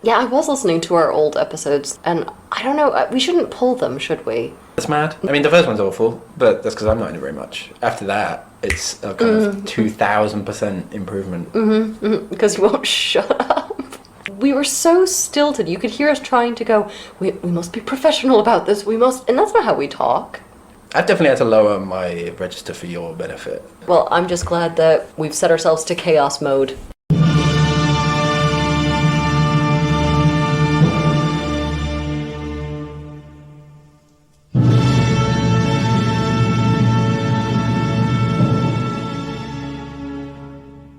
Yeah, I was listening to our old episodes, and I don't know, we shouldn't pull them, should we? That's mad. I mean, the first one's awful, but that's because I'm not in it very much. After that, it's a kind of 2,000% improvement. Because you won't shut up. We were so stilted, you could hear us trying to go, we must be professional about this, we must, and that's not how we talk. I've definitely had to lower my register for your benefit. Well, I'm just glad that we've set ourselves to chaos mode.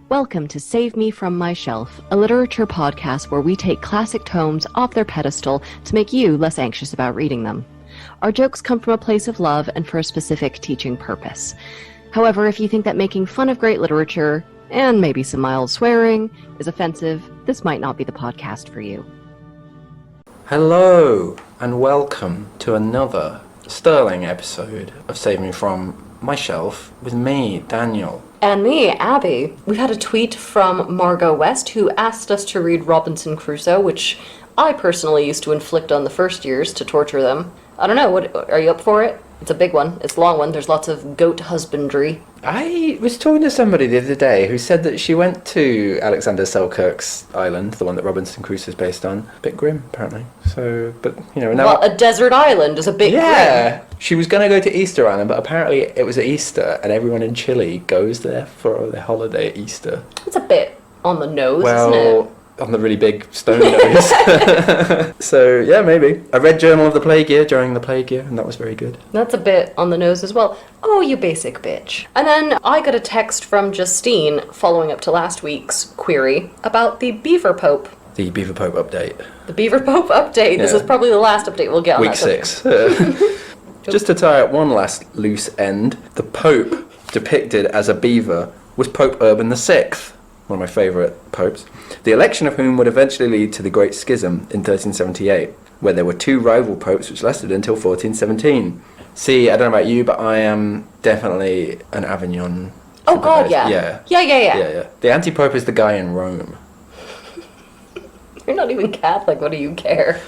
Welcome to Save Me From My Shelf, a literature podcast where we take classic tomes off their pedestal to make you less anxious about reading them. Our jokes come from a place of love and for a specific teaching purpose. However, if you think that making fun of great literature, and maybe some mild swearing, is offensive, this might not be the podcast for you. Hello, and welcome to another sterling episode of Save Me From My Shelf with me, Daniel. And me, Abby. We had a tweet from Margot West who asked us to read Robinson Crusoe, which I personally used to inflict on the first years to torture them. I don't know, what are you up for it? It's a big one. It's a long one. There's lots of goat husbandry. I was talking to somebody the other day who said that she went to Alexander Selkirk's island, the one that Robinson Crusoe is based on. A bit grim, apparently. So, but, you know... now Well, a desert island is a bit grim. She was going to go to Easter Island, but apparently it was at Easter, and everyone in Chile goes there for their holiday at Easter. It's a bit on the nose, isn't it? On the really big stone nose. So, yeah, maybe. I read Journal of the Plague Year during the Plague Year, and that was very good. That's a bit on the nose as well. Oh, you basic bitch. And then I got a text from Justine, following up to last week's query, about the Beaver Pope. The Beaver Pope update. The Beaver Pope update. This is probably the last update we'll get on Week that 6. Just to tie up one last loose end, the Pope depicted as a beaver was Pope Urban VI, one of my favourite popes, the election of whom would eventually lead to the Great Schism in 1378, where there were two rival popes which lasted until 1417. See, I don't know about you, but I am definitely an Avignon. Oh god, yeah. Yeah. The anti-pope is the guy in Rome. You're not even Catholic, what do you care?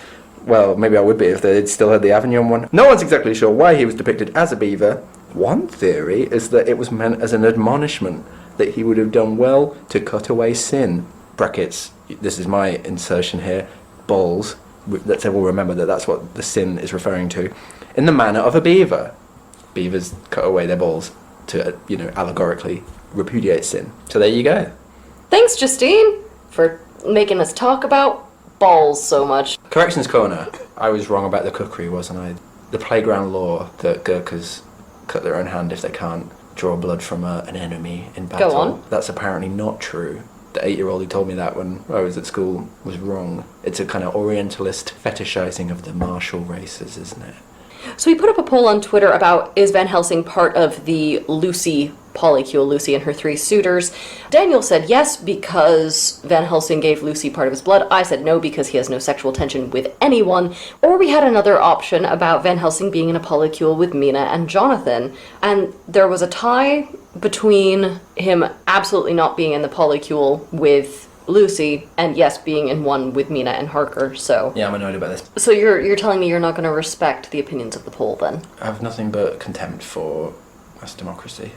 Well, maybe I would be if they still had the Avignon one. No one's exactly sure why he was depicted as a beaver. One theory is that it was meant as an admonishment that he would have done well to cut away sin. Brackets, this is my insertion here, balls. Let's all remember that that's what the sin is referring to. In the manner of a beaver. Beavers cut away their balls to, allegorically repudiate sin. So there you go. Thanks, Justine, for making us talk about balls so much. Corrections corner. I was wrong about the cookery, wasn't I? The playground law that Gurkhas cut their own hand if they can't draw blood from an enemy in battle. Go on. That's apparently not true. The 8-year-old who told me that when I was at school was wrong. It's a kind of Orientalist fetishizing of the martial races, isn't it? So we put up a poll on Twitter about, is Van Helsing part of the Lucy polycule, Lucy and her 3 suitors? Daniel said yes, because Van Helsing gave Lucy part of his blood. I said no, because he has no sexual tension with anyone. Or we had another option about Van Helsing being in a polycule with Mina and Jonathan. And there was a tie between him absolutely not being in the polycule with Lucy, and yes, being in one with Mina and Harker, so... Yeah, I'm annoyed about this. So you're telling me you're not going to respect the opinions of the poll, then? I have nothing but contempt for us democracy.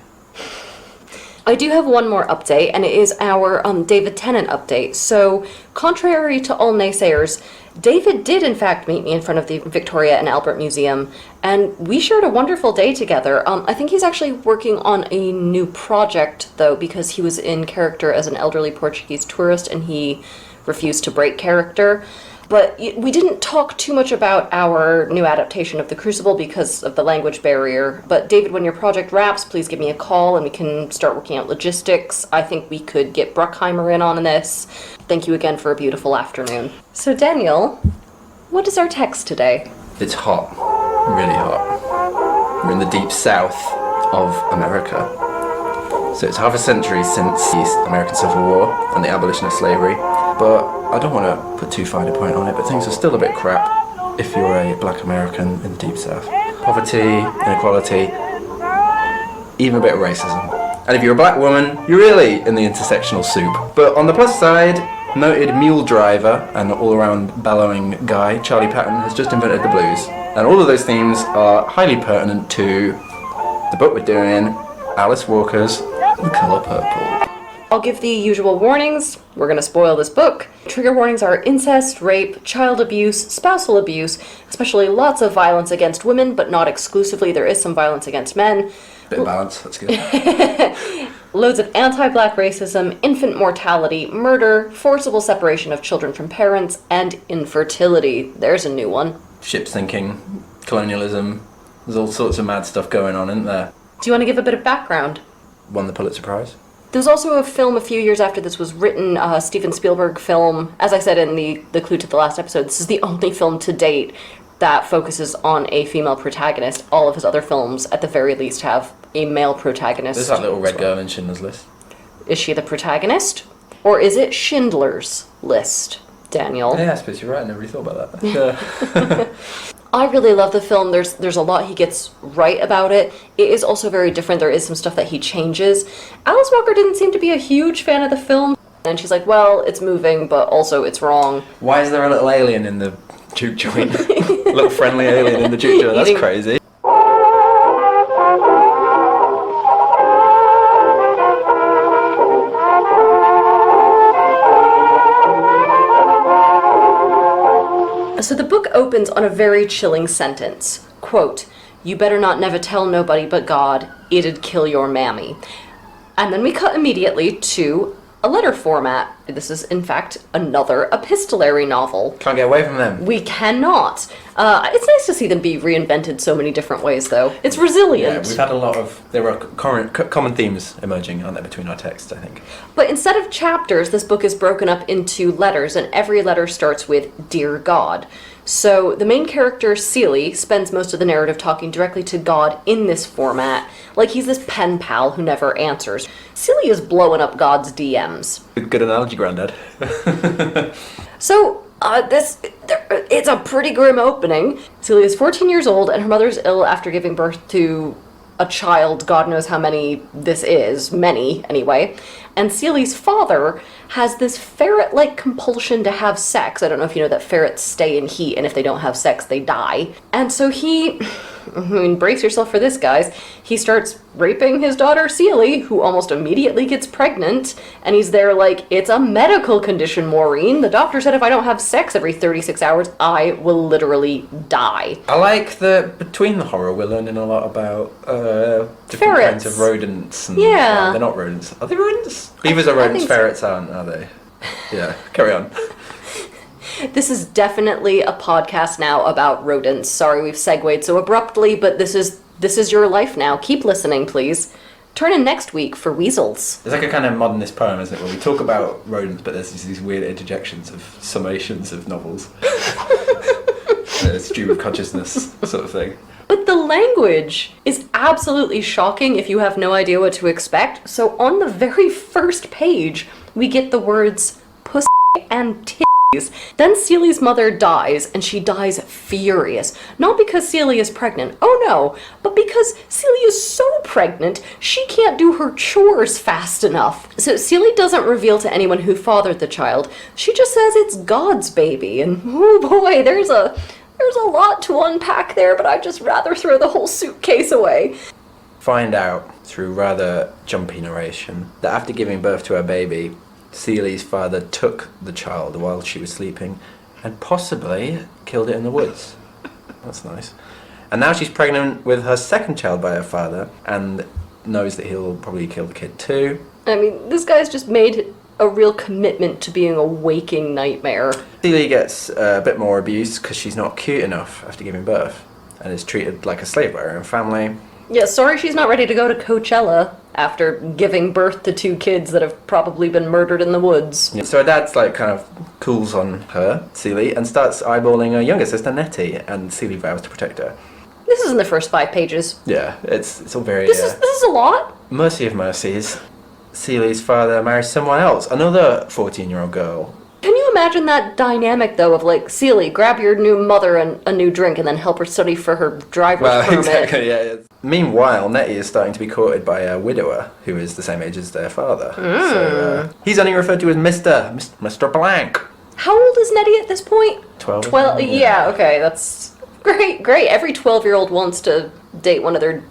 I do have one more update, and it is our David Tennant update. So, contrary to all naysayers, David did in fact meet me in front of the Victoria and Albert Museum, and we shared a wonderful day together. I think he's actually working on a new project, though, because he was in character as an elderly Portuguese tourist, and he refused to break character. But we didn't talk too much about our new adaptation of The Crucible because of the language barrier. But David, when your project wraps, please give me a call and we can start working out logistics. I think we could get Bruckheimer in on this. Thank you again for a beautiful afternoon. So Daniel, what is our text today? It's hot. Really hot. We're in the deep south of America. So it's half a century since the American Civil War and the abolition of slavery. But I don't want to put too fine a point on it, but things are still a bit crap if you're a black American in the Deep South. Poverty, inequality, even a bit of racism. And if you're a black woman, you're really in the intersectional soup. But on the plus side, Noted mule driver and all-around bellowing guy, Charlie Patton, has just invented the blues. And all of those themes are highly pertinent to the book we're doing, Alice Walker's The Colour Purple. I'll give the usual warnings. We're going to spoil this book. Trigger warnings are incest, rape, child abuse, spousal abuse, especially lots of violence against women, but not exclusively. There is some violence against men. Bit of balance, that's good. Loads of anti-black racism, infant mortality, murder, forcible separation of children from parents, and infertility. There's a new one. Ship sinking, colonialism, there's all sorts of mad stuff going on, isn't there? Do you want to give a bit of background? Won the Pulitzer Prize. There was also a film a few years after this was written, a Steven Spielberg film. As I said in the clue to the last episode, this is the only film to date that focuses on a female protagonist. All of his other films, at the very least, have a male protagonist. There's that little red girl in Schindler's List. Is she the protagonist? Or is it Schindler's List, Daniel? Yeah, I suppose you're right. I never really thought about that. I really love the film. There's a lot he gets right about it. It is also very different. There is some stuff that he changes. Alice Walker didn't seem to be a huge fan of the film. And she's like, well, it's moving, but also it's wrong. Why is there a little alien in the juke joint? A little friendly alien in the juke joint. That's crazy. So the book opens on a very chilling sentence. Quote, "You better not never tell nobody but God, it'd kill your mammy." And then we cut immediately to a letter format. This is, in fact, another epistolary novel. Can't get away from them. We cannot. It's nice to see them be reinvented so many different ways, though. It's resilient. Yeah, we've had a lot of... There are common themes emerging, aren't there, between our texts, I think. But instead of chapters, this book is broken up into letters, and every letter starts with Dear God. So the main character, Celie, spends most of the narrative talking directly to God in this format, like he's this pen pal who never answers. Celie is blowing up God's DMs. Good analogy, Grandad. So, it's a pretty grim opening. Celie is 14 years old, and her mother's ill after giving birth to a child, God knows how many this is, many anyway. And Celie's father has this ferret-like compulsion to have sex. I don't know if you know that ferrets stay in heat, and if they don't have sex, they die. And so brace yourself for this, guys. He starts raping his daughter, Celie, who almost immediately gets pregnant, and he's there like, it's a medical condition, Maureen. The doctor said if I don't have sex every 36 hours, I will literally die. I like that between the horror, we're learning a lot about different ferrets. kinds of rodents. And, Yeah. they're not rodents. Are they rodents? Beavers are rodents, ferrets aren't, are they? Yeah, carry on. This is definitely a podcast now about rodents. Sorry we've segued so abruptly, but this is your life now. Keep listening, please. Turn in next week for weasels. It's like a kind of modernist poem, isn't it, where we talk about rodents, but there's these weird interjections of summations of novels. Stream of consciousness sort of thing. But the language is absolutely shocking if you have no idea what to expect. So on the very first page, we get the words pussy and titties. Then Celie's mother dies, and she dies furious. Not because Celie is pregnant, oh no, but because Celie is so pregnant, she can't do her chores fast enough. So Celie doesn't reveal to anyone who fathered the child. She just says it's God's baby, and oh boy, there's a lot to unpack there, but I'd just rather throw the whole suitcase away. Find out, through rather jumpy narration, that after giving birth to her baby, Celie's father took the child while she was sleeping and possibly killed it in the woods. That's nice. And now she's pregnant with her second child by her father and knows that he'll probably kill the kid too. I mean, this guy's just made a real commitment to being a waking nightmare. Celie gets a bit more abuse because she's not cute enough after giving birth and is treated like a slave by her own family. Yeah, sorry she's not ready to go to Coachella after giving birth to two kids that have probably been murdered in the woods. Yeah, so her dad's like kind of cools on her, Celie, and starts eyeballing her younger sister Nettie, and Celie vows to protect her. This is in the first 5 pages. Yeah, it's all very... This is a lot. Mercy of mercies. Celie's father marries someone else, another 14-year-old girl. Can you imagine that dynamic, though, of like, Celie, grab your new mother and a new drink and then help her study for her driver's permit. Exactly, yeah. Meanwhile, Nettie is starting to be courted by a widower who is the same age as their father. So, he's only referred to as Mr. Blank. How old is Neddy at this point? 12. 12, yeah, okay, that's great. Every 12-year-old wants to date one of their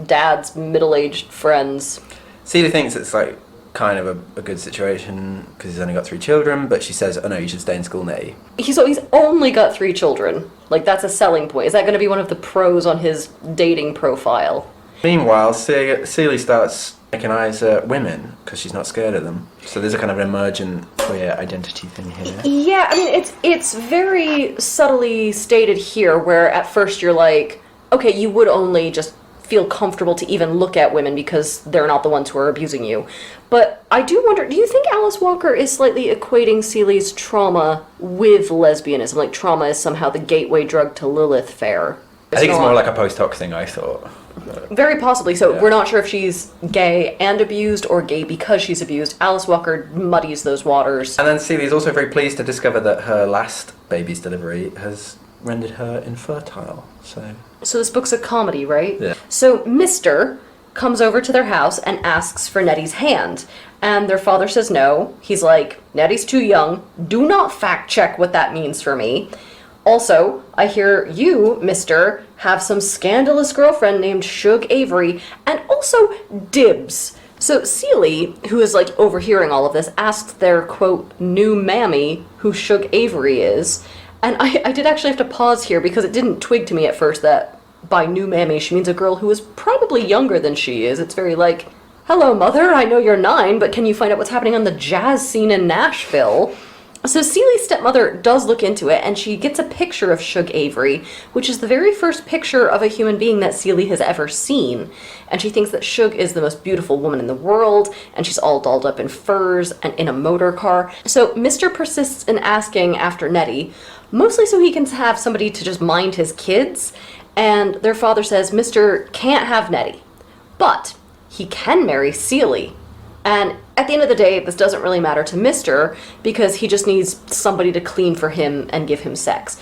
dad's middle-aged friends. Celie thinks it's like kind of a good situation because he's only got 3 children, but she says, oh no, you should stay in school, Nettie. He's only got 3 children. Like, that's a selling point. Is that going to be one of the pros on his dating profile? Meanwhile, Celie starts making eyes at women because she's not scared of them. So there's a kind of an emergent queer identity thing here. Yeah, I mean, it's very subtly stated here where at first you're like, okay, you would only just feel comfortable to even look at women because they're not the ones who are abusing you. But I do wonder, do you think Alice Walker is slightly equating Celie's trauma with lesbianism? Like, trauma is somehow the gateway drug to Lilith fare? I think it's more like a post hoc thing, I thought. Very possibly. So we're not sure if she's gay and abused or gay because she's abused. Alice Walker muddies those waters. And then Celie is also very pleased to discover that her last baby's delivery has rendered her infertile. So this book's a comedy, right? Yeah. So Mr. comes over to their house and asks for Nettie's hand. And their father says no. He's like, Nettie's too young. Do not fact check what that means for me. Also, I hear you, Mr., have some scandalous girlfriend named Shug Avery, and also Dibs. So Celie, who is like overhearing all of this, asks their, quote, new mammy who Shug Avery is. And I did actually have to pause here because it didn't twig to me at first that by new mammy she means a girl who is probably younger than she is. It's very like, hello mother, I know you're 9, but can you find out what's happening on the jazz scene in Nashville? So Celie's stepmother does look into it, and she gets a picture of Shug Avery, which is the very first picture of a human being that Celie has ever seen. And she thinks that Shug is the most beautiful woman in the world, and she's all dolled up in furs and in a motor car. So Mr. persists in asking after Neddy, mostly so he can have somebody to just mind his kids, and their father says Mr. can't have Neddy, but he can marry Celie. And at the end of the day, this doesn't really matter to Mr. because he just needs somebody to clean for him and give him sex.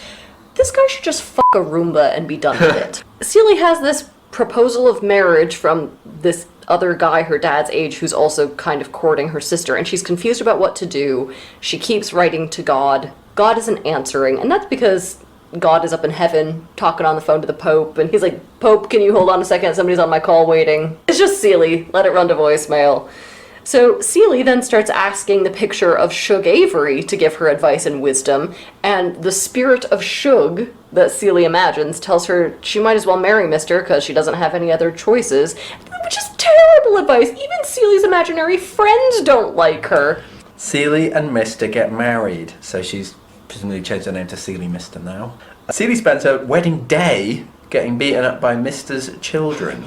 This guy should just fuck a Roomba and be done with it. Celie has this proposal of marriage from this other guy her dad's age who's also kind of courting her sister, and she's confused about what to do. She keeps writing to God. God isn't answering, and that's because God is up in heaven talking on the phone to the Pope, and he's like, Pope, can you hold on a second? Somebody's on my call waiting. It's just Celie. Let it run to voicemail. So Celie then starts asking the picture of Shug Avery to give her advice and wisdom, and the spirit of Shug that Celie imagines tells her she might as well marry Mr. because she doesn't have any other choices, which is terrible advice. Even Celie's imaginary friends don't like her. Celie and Mr. get married, so she's presumably changed her name to Celie Mr. now. Celie spends her wedding day getting beaten up by Mr.'s children.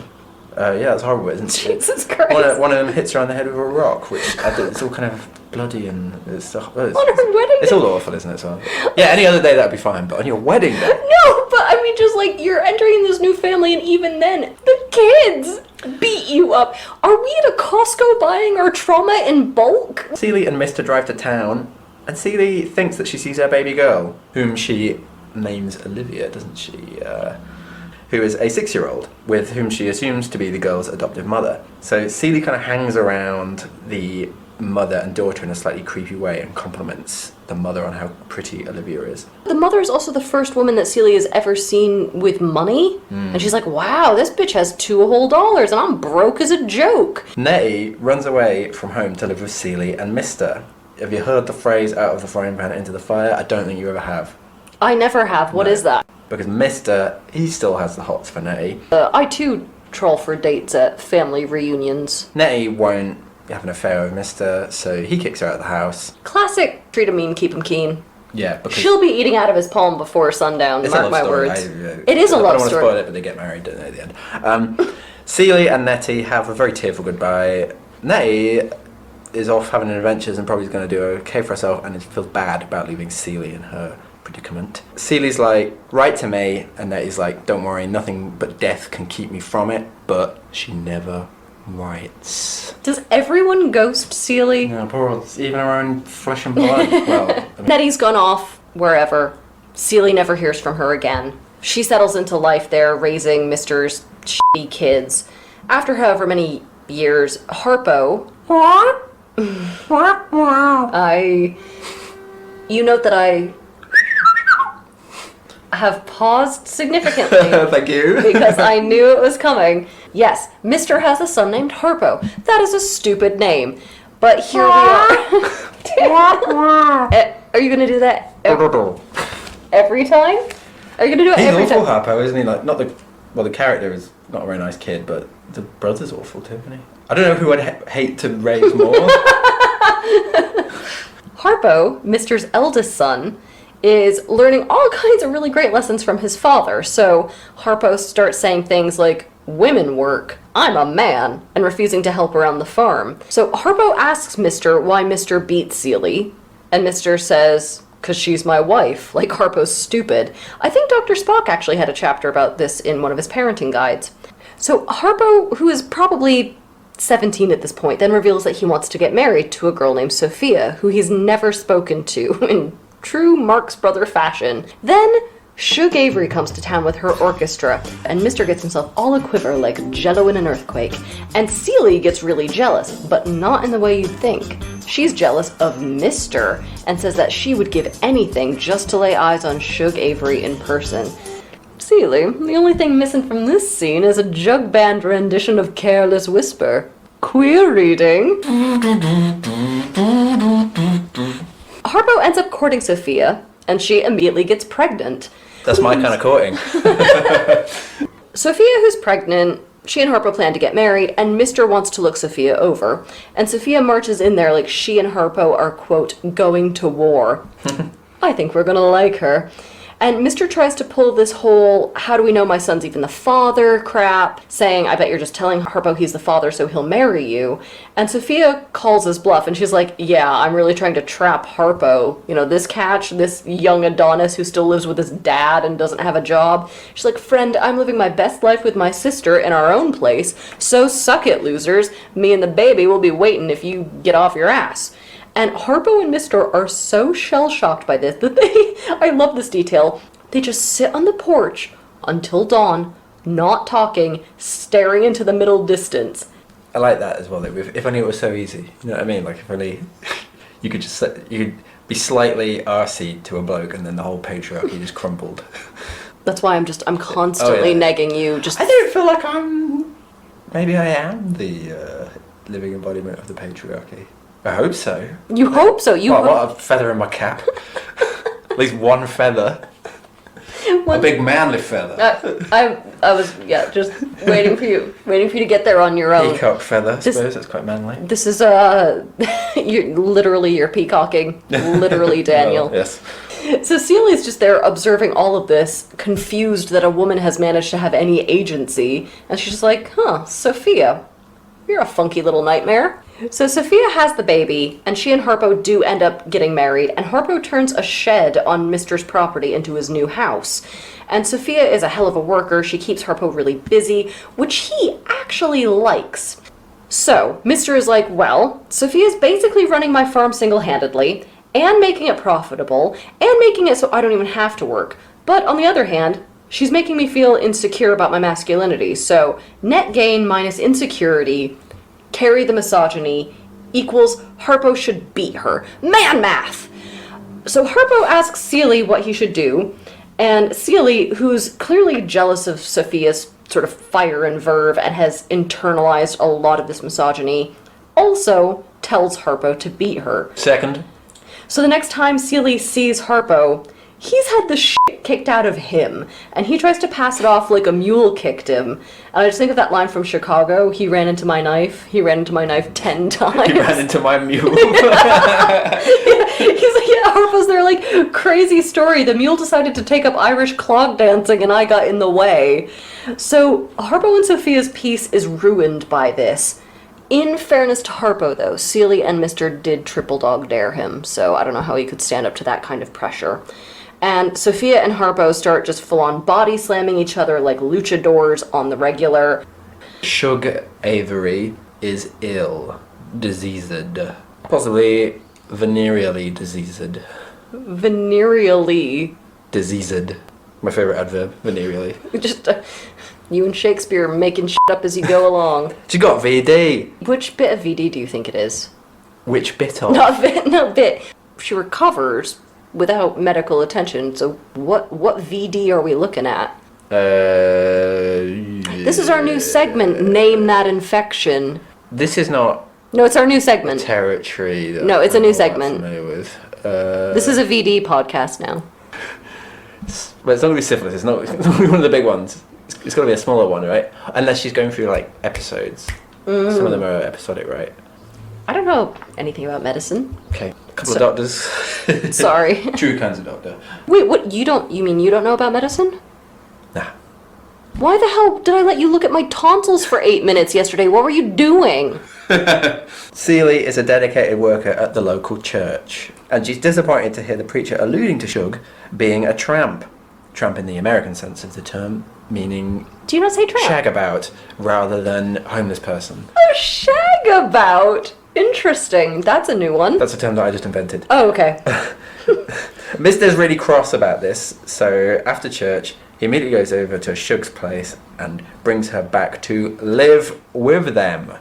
Yeah, it's horrible, isn't it? Jesus Christ. One of them hits her on the head with a rock, which I think it's all kind of bloody and it's on her wedding it's day? all awful, isn't it? So yeah, any other day that'd be fine, but on your wedding day. No, but I mean, just like you're entering this new family, and even then, the kids beat you up. Are we at a Costco buying our trauma in bulk? Celie and Mr. drive to town, and Celie thinks that she sees her baby girl, whom she names Olivia, doesn't she? Who is a 6-year-old, with whom she assumes to be the girl's adoptive mother. So Celie kind of hangs around the mother and daughter in a slightly creepy way and compliments the mother on how pretty Olivia is. The mother is also the first woman that Celie has ever seen with money, and she's like, wow, this bitch has $2 whole, and I'm broke as a joke. Nettie runs away from home to live with Celie and Mr. Have you heard the phrase, out of the frying pan into the fire? I don't think you ever have. I never have. What is that? Because Mr., he still has the hots for Nettie. I too troll for dates at family reunions. Nettie won't have an affair with Mr., so he kicks her out of the house. Classic, treat him mean, keep him keen. Yeah, because she'll be eating out of his palm before sundown, it's mark a love my story. words. It is a love story. I don't want to spoil it, but they get married, don't they, at the end. Celie and Nettie have a very tearful goodbye. Nettie is off having adventures and probably is going to do okay for herself and feels bad about leaving Celie in her predicament. Celie's like, write to me, and Nettie's like, don't worry, nothing but death can keep me from it, but she never Rights. Does everyone ghost Celie? No, poor old, even her own flesh and blood. Well, I mean, Nettie's gone off wherever. Celie never hears from her again. She settles into life there, raising Mr.'s shitty kids. After however many years, Harpo... You note that I have paused significantly. thank you. Because I knew it was coming. Yes, Mr. has a son named Harpo. That is a stupid name. But here we are. Are you going to do that every time? Are you going to do it He's every awful, time? Harpo, isn't he? Like, not the... Well, the character is not a very nice kid, but the brother's awful too, isn't he? I don't know who I'd hate to raise more. Harpo, Mr.'s eldest son, is learning all kinds of really great lessons from his father. So Harpo starts saying things like, women work, I'm a man, and refusing to help around the farm. So Harpo asks Mr. why Mr. beats Celie, and Mr. says, because she's my wife. Like, Harpo's stupid. I think Dr. Spock actually had a chapter about this in one of his parenting guides. So Harpo, who is probably 17 at this point, then reveals that he wants to get married to a girl named Sophia, who he's never spoken to in true Marx Brother fashion. Then Shug Avery comes to town with her orchestra, and Mr. gets himself all a-quiver like jello in an earthquake. And Celie gets really jealous, but not in the way you'd think. She's jealous of Mr. and says that she would give anything just to lay eyes on Shug Avery in person. Celie, the only thing missing from this scene is a jug band rendition of Careless Whisper. Queer reading. Harpo ends up courting Sophia, and she immediately gets pregnant. That's my kind of courting. Sophia, who's pregnant, she and Harpo plan to get married, and Mr. wants to look Sophia over. And Sophia marches in there like she and Harpo are, quote, going to war. I think we're gonna like her. And Mr. tries to pull this whole, how do we know my son's even the father crap, saying, I bet you're just telling Harpo he's the father so he'll marry you. And Sophia calls his bluff, and she's like, yeah, I'm really trying to trap Harpo. You know, this catch, this young Adonis who still lives with his dad and doesn't have a job. She's like, friend, I'm living my best life with my sister in our own place, so suck it, losers. Me and the baby will be waiting if you get off your ass. And Harpo and Mr. are so shell-shocked by this that I love this detail, they just sit on the porch until dawn, not talking, staring into the middle distance. I like that as well. If only it was so easy. You know what I mean? Like, if only you could be slightly arsey to a bloke and then the whole patriarchy just crumbled. That's why I'm constantly negging you. I don't feel like maybe I am the living embodiment of the patriarchy. I hope so. You hope so. What a feather in my cap. At least one feather. A big manly feather. I was just waiting for you to get there on your own. Peacock feather, I suppose. That's quite manly. This is you're peacocking, literally, Daniel. Well, yes. So Celie's just there observing all of this, confused that a woman has managed to have any agency, and she's just like, Sophia, you're a funky little nightmare. So Sophia has the baby, and she and Harpo do end up getting married, and Harpo turns a shed on Mr.'s property into his new house. And Sophia is a hell of a worker. She keeps Harpo really busy, which he actually likes. So Mr. is like, well, Sophia's basically running my farm single-handedly, and making it profitable, and making it so I don't even have to work. But on the other hand, she's making me feel insecure about my masculinity. So net gain minus insecurity, carry the misogyny, equals Harpo should beat her. Man math! So Harpo asks Celie what he should do, and Celie, who's clearly jealous of Sophia's sort of fire and verve and has internalized a lot of this misogyny, also tells Harpo to beat her. Second. So the next time Celie sees Harpo, he's had the shit kicked out of him, and he tries to pass it off like a mule kicked him. And I just think of that line from Chicago, he ran into my knife 10 times. He ran into my mule. He's like, Harpo's there like, crazy story, the mule decided to take up Irish clog dancing and I got in the way. So Harpo and Sophia's peace is ruined by this. In fairness to Harpo, though, Celie and Mr. did triple dog dare him, so I don't know how he could stand up to that kind of pressure. And Sophia and Harpo start just full-on body slamming each other like luchadors on the regular. Shug Avery is ill. Diseased. Possibly venereally diseased. Venereally. Diseased. My favourite adverb, venereally. Just you and Shakespeare making shit up as you go along. She got VD. Which bit of VD do you think it is? Which bit of? Not bit. She recovers without medical attention, so what VD are we looking at? This is our new segment, Name That Infection. This is not No, it's our new segment. territory that No, it's a new I'm not segment. familiar with. This is a VD podcast now. But it's not going to be syphilis. It's not one of the big ones. It's got to be a smaller one, right? Unless she's going through like episodes. Some of them are episodic, right? I don't know anything about medicine. Okay, a couple of doctors. Sorry. True kinds of doctor. Wait, what? You mean you don't know about medicine? Nah. Why the hell did I let you look at my tonsils for 8 minutes yesterday? What were you doing? Celie is a dedicated worker at the local church, and she's disappointed to hear the preacher alluding to Shug being a tramp. Tramp in the American sense of the term, meaning Do you not say tramp? shagabout rather than homeless person. Oh, shagabout. Interesting. That's a new one. That's a term that I just invented. Oh, okay. Mister's really cross about this, so after church, he immediately goes over to Shug's place and brings her back to live with them.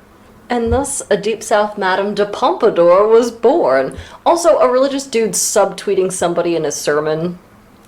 And thus, a Deep South Madame de Pompadour was born. Also, a religious dude subtweeting somebody in a sermon.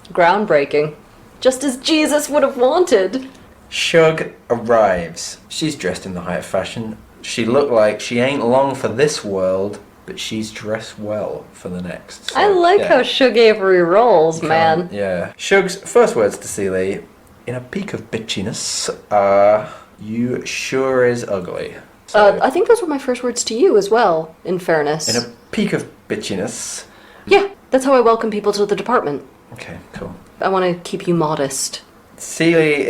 Groundbreaking. Just as Jesus would have wanted. Shug arrives. She's dressed in the height of fashion. She looked like she ain't long for this world, but she's dressed well for the next. So, I like how Shug Avery rolls, man. Yeah. Shug's first words to Celie, in a peak of bitchiness, are, "You sure is ugly." So, I think those were my first words to you as well, in fairness. in a peak of bitchiness. Yeah, that's how I welcome people to the department. Okay, cool. I want to keep you modest. Celie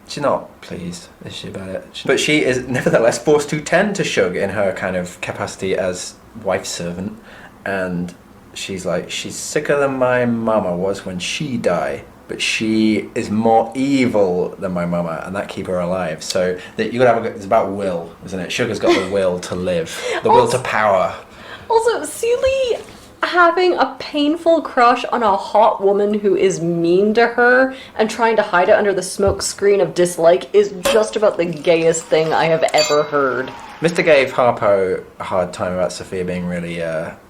she's not pleased, is she, about it? But she is nevertheless forced to tend to Shug in her kind of capacity as wife servant, and she's like, she's sicker than my mama was when she died, but she is more evil than my mama, and that keep her alive. So that you gotta have it's about will, isn't it? Sugar's got the will to live, the will to power. Also, Celie having a painful crush on a hot woman who is mean to her and trying to hide it under the smoke screen of dislike is just about the gayest thing I have ever heard. Mr. gave Harpo a hard time about Sophia being really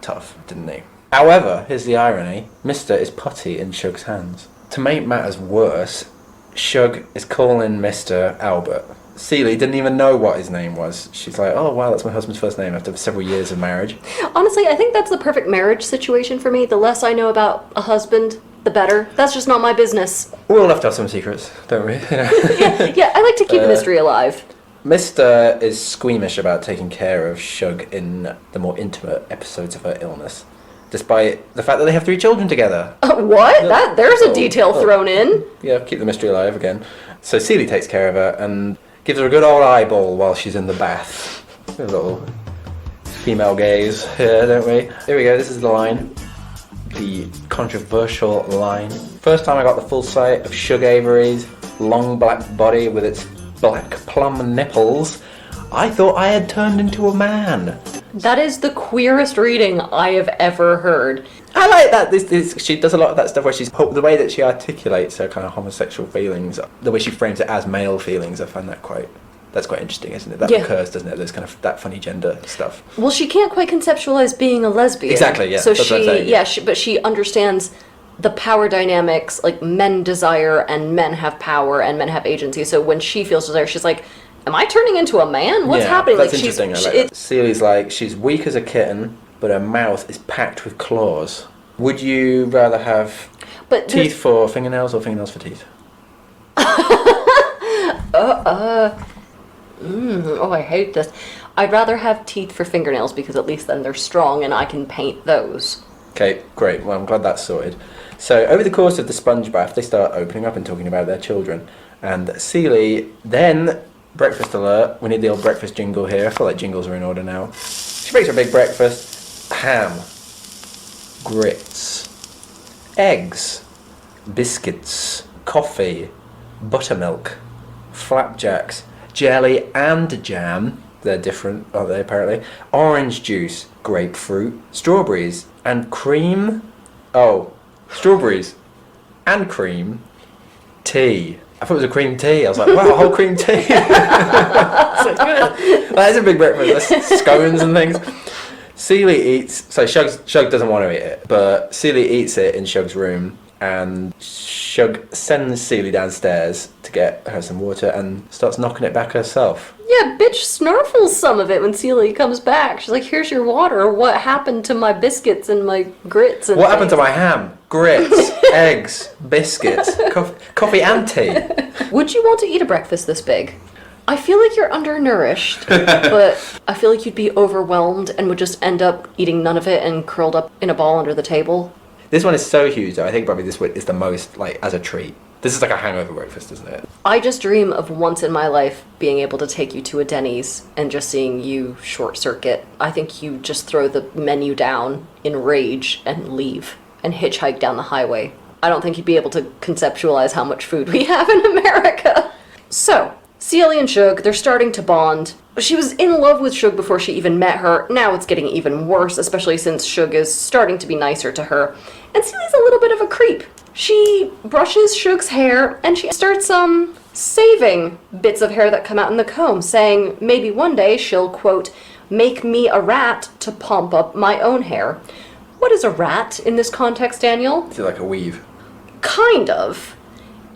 tough, didn't he? However, here's the irony. Mr. is putty in Shug's hands. To make matters worse, Shug is calling Mr. Albert. Celie didn't even know what his name was. She's like, oh wow, that's my husband's first name after several years of marriage. Honestly, I think that's the perfect marriage situation for me. The less I know about a husband, the better. That's just not my business. We all have to have some secrets, don't we? Yeah, I like to keep a mystery alive. Mr. is squeamish about taking care of Shug in the more intimate episodes of her illness, despite the fact that they have 3 children together. What? There's a detail thrown in. Yeah, keep the mystery alive again. So Celie takes care of her and gives her a good old eyeball while she's in the bath. A little female gaze here, don't we? Here we go, this is the line. The controversial line. First time I got the full sight of Shug Avery's long black body with its black plum nipples, I thought I had turned into a man. That is the queerest reading I have ever heard. I like that. She does a lot of that stuff where the way that she articulates her kind of homosexual feelings, the way she frames it as male feelings. I find that's quite interesting, isn't it? That occurs, doesn't it? There's kind of that funny gender stuff. Well, she can't quite conceptualize being a lesbian. Exactly. Yeah. So that's what I'm saying, but she understands the power dynamics. Like men desire, and men have power, and men have agency. So when she feels desire, she's like, "Am I turning into a man? What's happening?" That's like interesting. I like that. Celie's like, she's weak as a kitten, but her mouth is packed with claws. Would you rather have teeth for fingernails or fingernails for teeth? Oh, I hate this. I'd rather have teeth for fingernails because at least then they're strong and I can paint those. Okay, great. Well, I'm glad that's sorted. So over the course of the sponge bath, they start opening up and talking about their children. And Celie then, breakfast alert, we need the old breakfast jingle here. I feel like jingles are in order now. She makes her big breakfast. Ham. Grits. Eggs. Biscuits. Coffee. Buttermilk. Flapjacks. jelly and jam. They're different, aren't they, apparently? Orange juice, grapefruit, strawberries, and cream. Oh, strawberries and cream, tea. I thought it was a cream tea. I was like, wow, a whole cream tea. That is a big breakfast. There's scones and things. Celie eats, so Shug doesn't want to eat it, but Celie eats it in Shug's room, and Shug sends Celie downstairs to get her some water and starts knocking it back herself. Yeah, bitch snarfles some of it when Celie comes back. She's like, here's your water. What happened to my biscuits and my grits? And what happened to my ham, grits, eggs, biscuits, coffee and tea? Would you want to eat a breakfast this big? I feel like you're undernourished, but I feel like you'd be overwhelmed and would just end up eating none of it and curled up in a ball under the table. This one is so huge, though. I think probably this one is the most, like, as a treat. This is like a hangover breakfast, isn't it? I just dream of once in my life being able to take you to a Denny's and just seeing you short circuit. I think you just throw the menu down in rage and leave and hitchhike down the highway. I don't think you'd be able to conceptualize how much food we have in America. So, Celie and Shug, they're starting to bond. She was in love with Shug before she even met her. Now it's getting even worse, especially since Shug is starting to be nicer to her. And Celie's a little bit of a creep. She brushes Shug's hair, and she starts, saving bits of hair that come out in the comb, saying maybe one day she'll, quote, make me a rat to pump up my own hair. What is a rat in this context, Daniel? Is it like a weave? Kind of.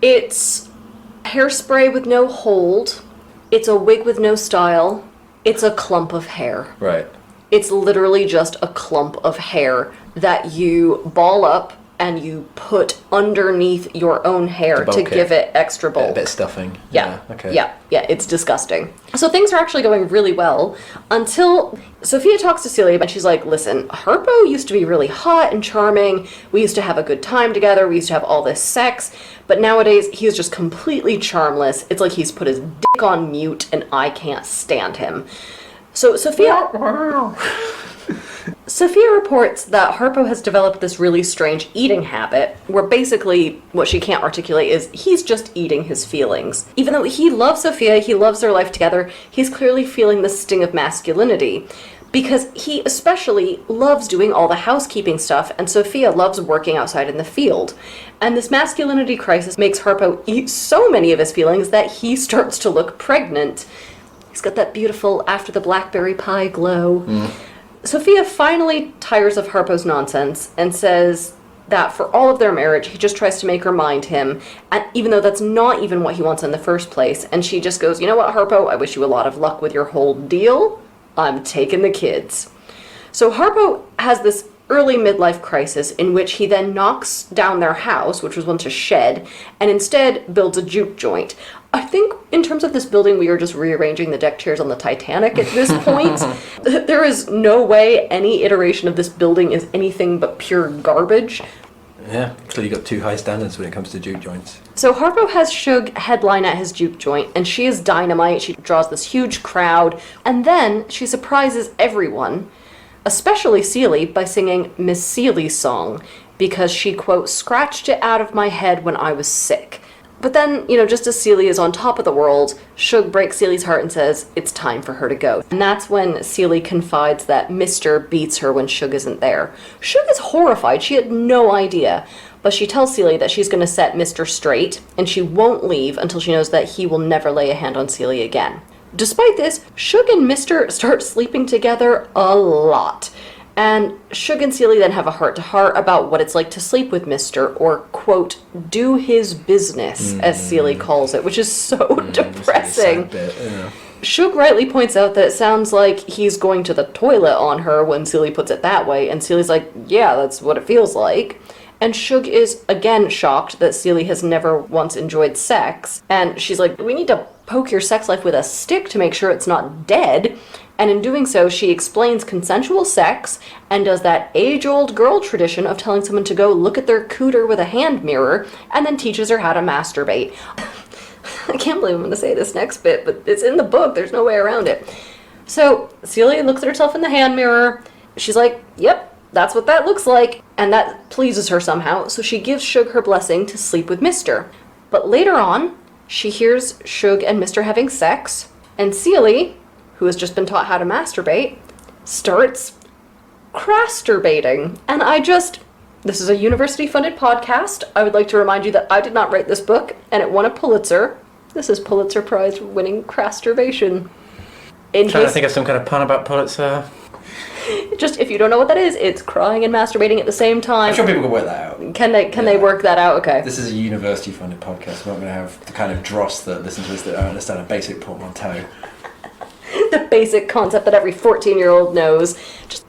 It's hairspray with no hold. It's a wig with no style. It's a clump of hair. Right. It's literally just a clump of hair that you ball up and you put underneath your own hair to give it extra bulk. A bit of stuffing. Yeah. Okay. Yeah, it's disgusting. So things are actually going really well until Sophia talks to Celia and she's like, listen, Harpo used to be really hot and charming. We used to have a good time together. We used to have all this sex. But nowadays, he's just completely charmless. It's like he's put his dick on mute and I can't stand him. So Sophia reports that Harpo has developed this really strange eating habit where basically what she can't articulate is he's just eating his feelings. Even though he loves Sophia, he loves their life together, he's clearly feeling the sting of masculinity because he especially loves doing all the housekeeping stuff and Sophia loves working outside in the field. And this masculinity crisis makes Harpo eat so many of his feelings that he starts to look pregnant. He's got that beautiful after the blackberry pie glow. Sophia finally tires of Harpo's nonsense and says that for all of their marriage, he just tries to make her mind him, and even though that's not even what he wants in the first place. And she just goes, you know what, Harpo, I wish you a lot of luck with your whole deal. I'm taking the kids. So Harpo has this early midlife crisis in which he then knocks down their house, which was once a shed, and instead builds a juke joint. I think in terms of this building, we are just rearranging the deck chairs on the Titanic at this point. There is no way any iteration of this building is anything but pure garbage. Yeah, clearly got too high standards when it comes to juke joints. So Harpo has Shug headline at his juke joint, and she is dynamite. She draws this huge crowd, and then she surprises everyone, especially Celie, by singing Miss Celie's song, because she, quote, scratched it out of my head when I was sick. But then, just as Celie is on top of the world, Shug breaks Celie's heart and says it's time for her to go. And that's when Celie confides that Mr. beats her when Shug isn't there. Shug is horrified. She had no idea. But she tells Celie that she's going to set Mr. straight, and she won't leave until she knows that he will never lay a hand on Celie again. Despite this, Shug and Mr. start sleeping together a lot. And Shug and Celie then have a heart-to-heart about what it's like to sleep with Mr. or, quote, do his business, as Celie calls it, which is so depressing. Shug rightly points out that it sounds like he's going to the toilet on her when Celie puts it that way, and Celie's like, yeah, that's what it feels like. And Shug is, again, shocked that Celie has never once enjoyed sex, and she's like, we need to poke your sex life with a stick to make sure it's not dead. And in doing so, she explains consensual sex and does that age-old girl tradition of telling someone to go look at their cooter with a hand mirror and then teaches her how to masturbate. I can't believe I'm going to say this next bit, but it's in the book. There's no way around it. So Celie looks at herself in the hand mirror. She's like, yep, that's what that looks like. And that pleases her somehow, so she gives Shug her blessing to sleep with Mr. But later on, She hears Shug and Mr. having sex, and Celie, who has just been taught how to masturbate, starts crasturbating. And this is a university-funded podcast. I would like to remind you that I did not write this book, and it won a Pulitzer. This is Pulitzer Prize-winning crasturbation. Trying to think of some kind of pun about Pulitzer. Just, if you don't know what that is, it's crying and masturbating at the same time. I'm sure people can work that out. Can they work that out? Okay. This is a university-funded podcast. We're not going to have the kind of dross that listen to us that don't understand a basic portmanteau. The basic concept that every 14-year-old knows.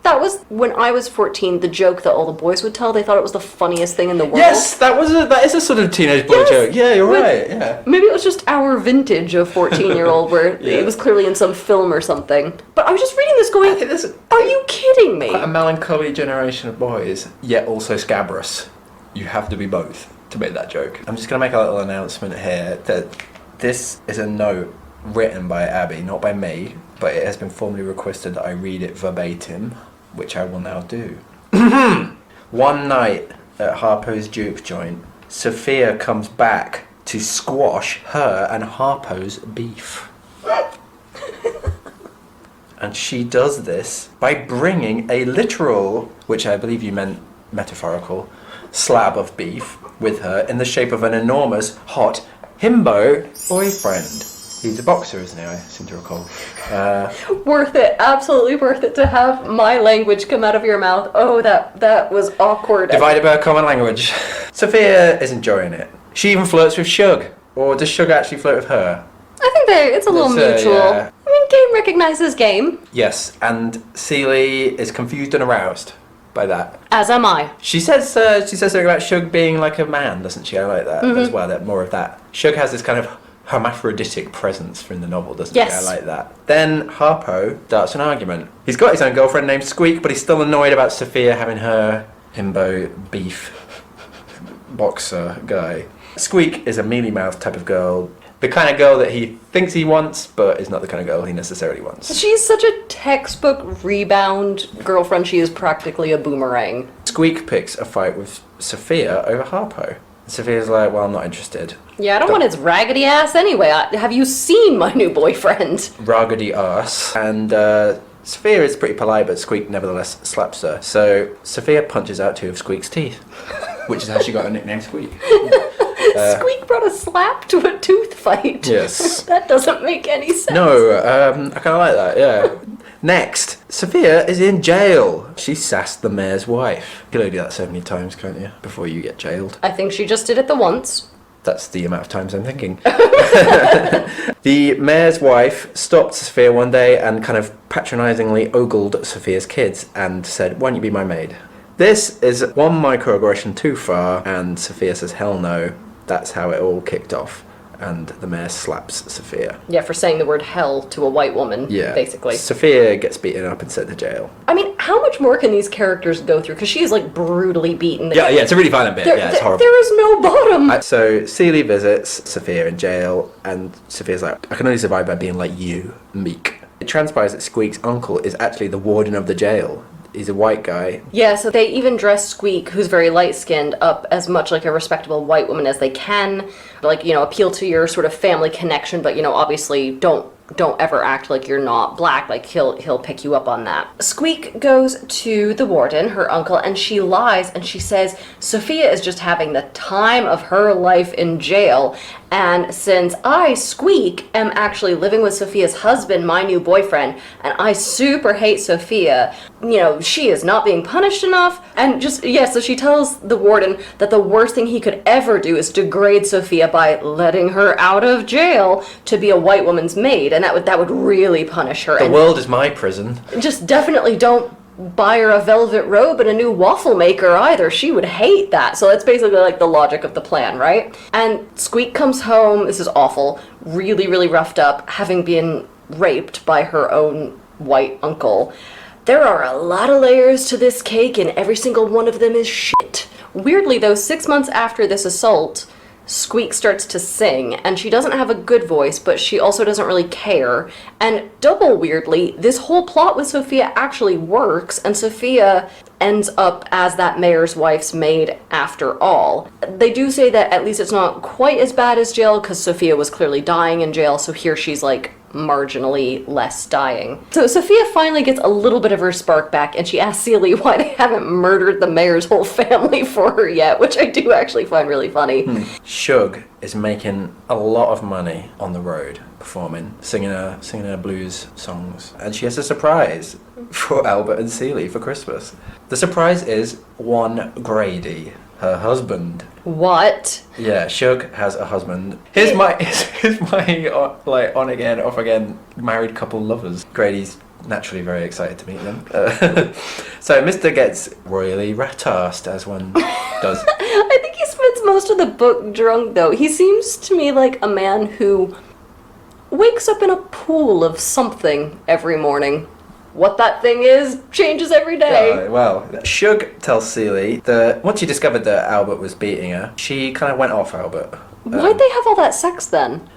That was, when I was 14, the joke that all the boys would tell. They thought it was the funniest thing in the world. Yes, that is a sort of teenage boy joke. Yeah, you're right, yeah. Maybe it was just our vintage of 14-year-old where it was clearly in some film or something. But I was just reading this going, are you kidding me? Quite a melancholy generation of boys, yet also scabrous. You have to be both to make that joke. I'm just going to make a little announcement here that this is a note written by Abby, not by me, but it has been formally requested that I read it verbatim, which I will now do. One night at Harpo's juke joint, Sophia comes back to squash her and Harpo's beef. And she does this by bringing a literal, which I believe you meant metaphorical, slab of beef with her in the shape of an enormous, hot himbo boyfriend. He's a boxer, isn't he? I seem to recall. Worth it. Absolutely worth it to have my language come out of your mouth. Oh, that was awkward. Divided by a common language. Sophia is enjoying it. She even flirts with Shug. Or does Shug actually flirt with her? I think it's a little mutual. Yeah. I mean, game recognizes game. Yes, and Celie is confused and aroused by that. As am I. She says something about Shug being like a man, doesn't she? I like that as well. That more of that. Shug has this kind of hermaphroditic presence in the novel, doesn't he? I like that. Then Harpo starts an argument. He's got his own girlfriend named Squeak, but he's still annoyed about Sophia having her himbo beef boxer guy. Squeak is a mealy-mouthed type of girl. The kind of girl that he thinks he wants, but is not the kind of girl he necessarily wants. She's such a textbook rebound girlfriend. She is practically a boomerang. Squeak picks a fight with Sophia over Harpo. Sophia's like, well, I'm not interested. Yeah, I don't want his raggedy ass anyway. Have you seen my new boyfriend? Raggedy ass. And Sophia is pretty polite, but Squeak nevertheless slaps her. So Sophia punches out 2 of Squeak's teeth, which is how she got her nickname Squeak. Squeak brought a slap to a tooth fight. Yes. That doesn't make any sense. No, I kind of like that, yeah. Next, Sophia is in jail. She sassed the mayor's wife. You can only do that so many times, can't you? Before you get jailed. I think she just did it the once. That's the amount of times I'm thinking. The mayor's wife stopped Sophia one day and kind of patronisingly ogled Sophia's kids and said, why don't you be my maid? This is one microaggression too far, and Sophia says, hell no. That's how it all kicked off. And the mayor slaps Sophia. Yeah, for saying the word hell to a white woman, basically. Sophia gets beaten up and sent to jail. I mean, how much more can these characters go through? Because she is, like, brutally beaten. Yeah, it's a really violent bit. It's horrible. There is no bottom. So Celie visits Sophia in jail, and Sophia's like, I can only survive by being like you, meek. It transpires that Squeak's uncle is actually the warden of the jail. He's a white guy. Yeah, so they even dress Squeak, who's very light-skinned, up as much like a respectable white woman as they can. Like, appeal to your sort of family connection, but, obviously don't ever act like you're not black. Like, he'll pick you up on that. Squeak goes to the warden, her uncle, and she lies, and she says Sophia is just having the time of her life in jail, and since I, Squeak, am actually living with Sophia's husband, my new boyfriend, and I super hate Sophia, she is not being punished enough, and so she tells the warden that the worst thing he could ever do is degrade Sophia by letting her out of jail to be a white woman's maid, and that would really punish her. The world is my prison. Just definitely don't buy her a velvet robe and a new waffle maker either. She would hate that. So that's basically like the logic of the plan, right? And Squeak comes home, this is awful, really, really roughed up, having been raped by her own white uncle. There are a lot of layers to this cake, and every single one of them is shit. Weirdly though, 6 months after this assault, Squeak starts to sing, and she doesn't have a good voice, but she also doesn't really care. And double weirdly, this whole plot with Sophia actually works, and Sophia ends up as that mayor's wife's maid after all. They do say that at least it's not quite as bad as jail, because Sophia was clearly dying in jail, so here she's like marginally less dying. So Sophia finally gets a little bit of her spark back, and she asks Celie why they haven't murdered the mayor's whole family for her yet, which I do actually find really funny. Shug is making a lot of money on the road, performing, singing her blues songs, and she has a surprise for Albert and Celie for Christmas. The surprise is one Grady, her husband. What? Yeah, Shug has a husband. Here's my like on again, off again married couple lovers. Grady's naturally very excited to meet them. So Mr. gets royally rat-arsed, as one does. I think he spends most of the book drunk, though. He seems to me like a man who wakes up in a pool of something every morning. What that thing is changes every day. Well, Shug tells Celie that once she discovered that Albert was beating her, she kind of went off Albert. Why'd they have all that sex then?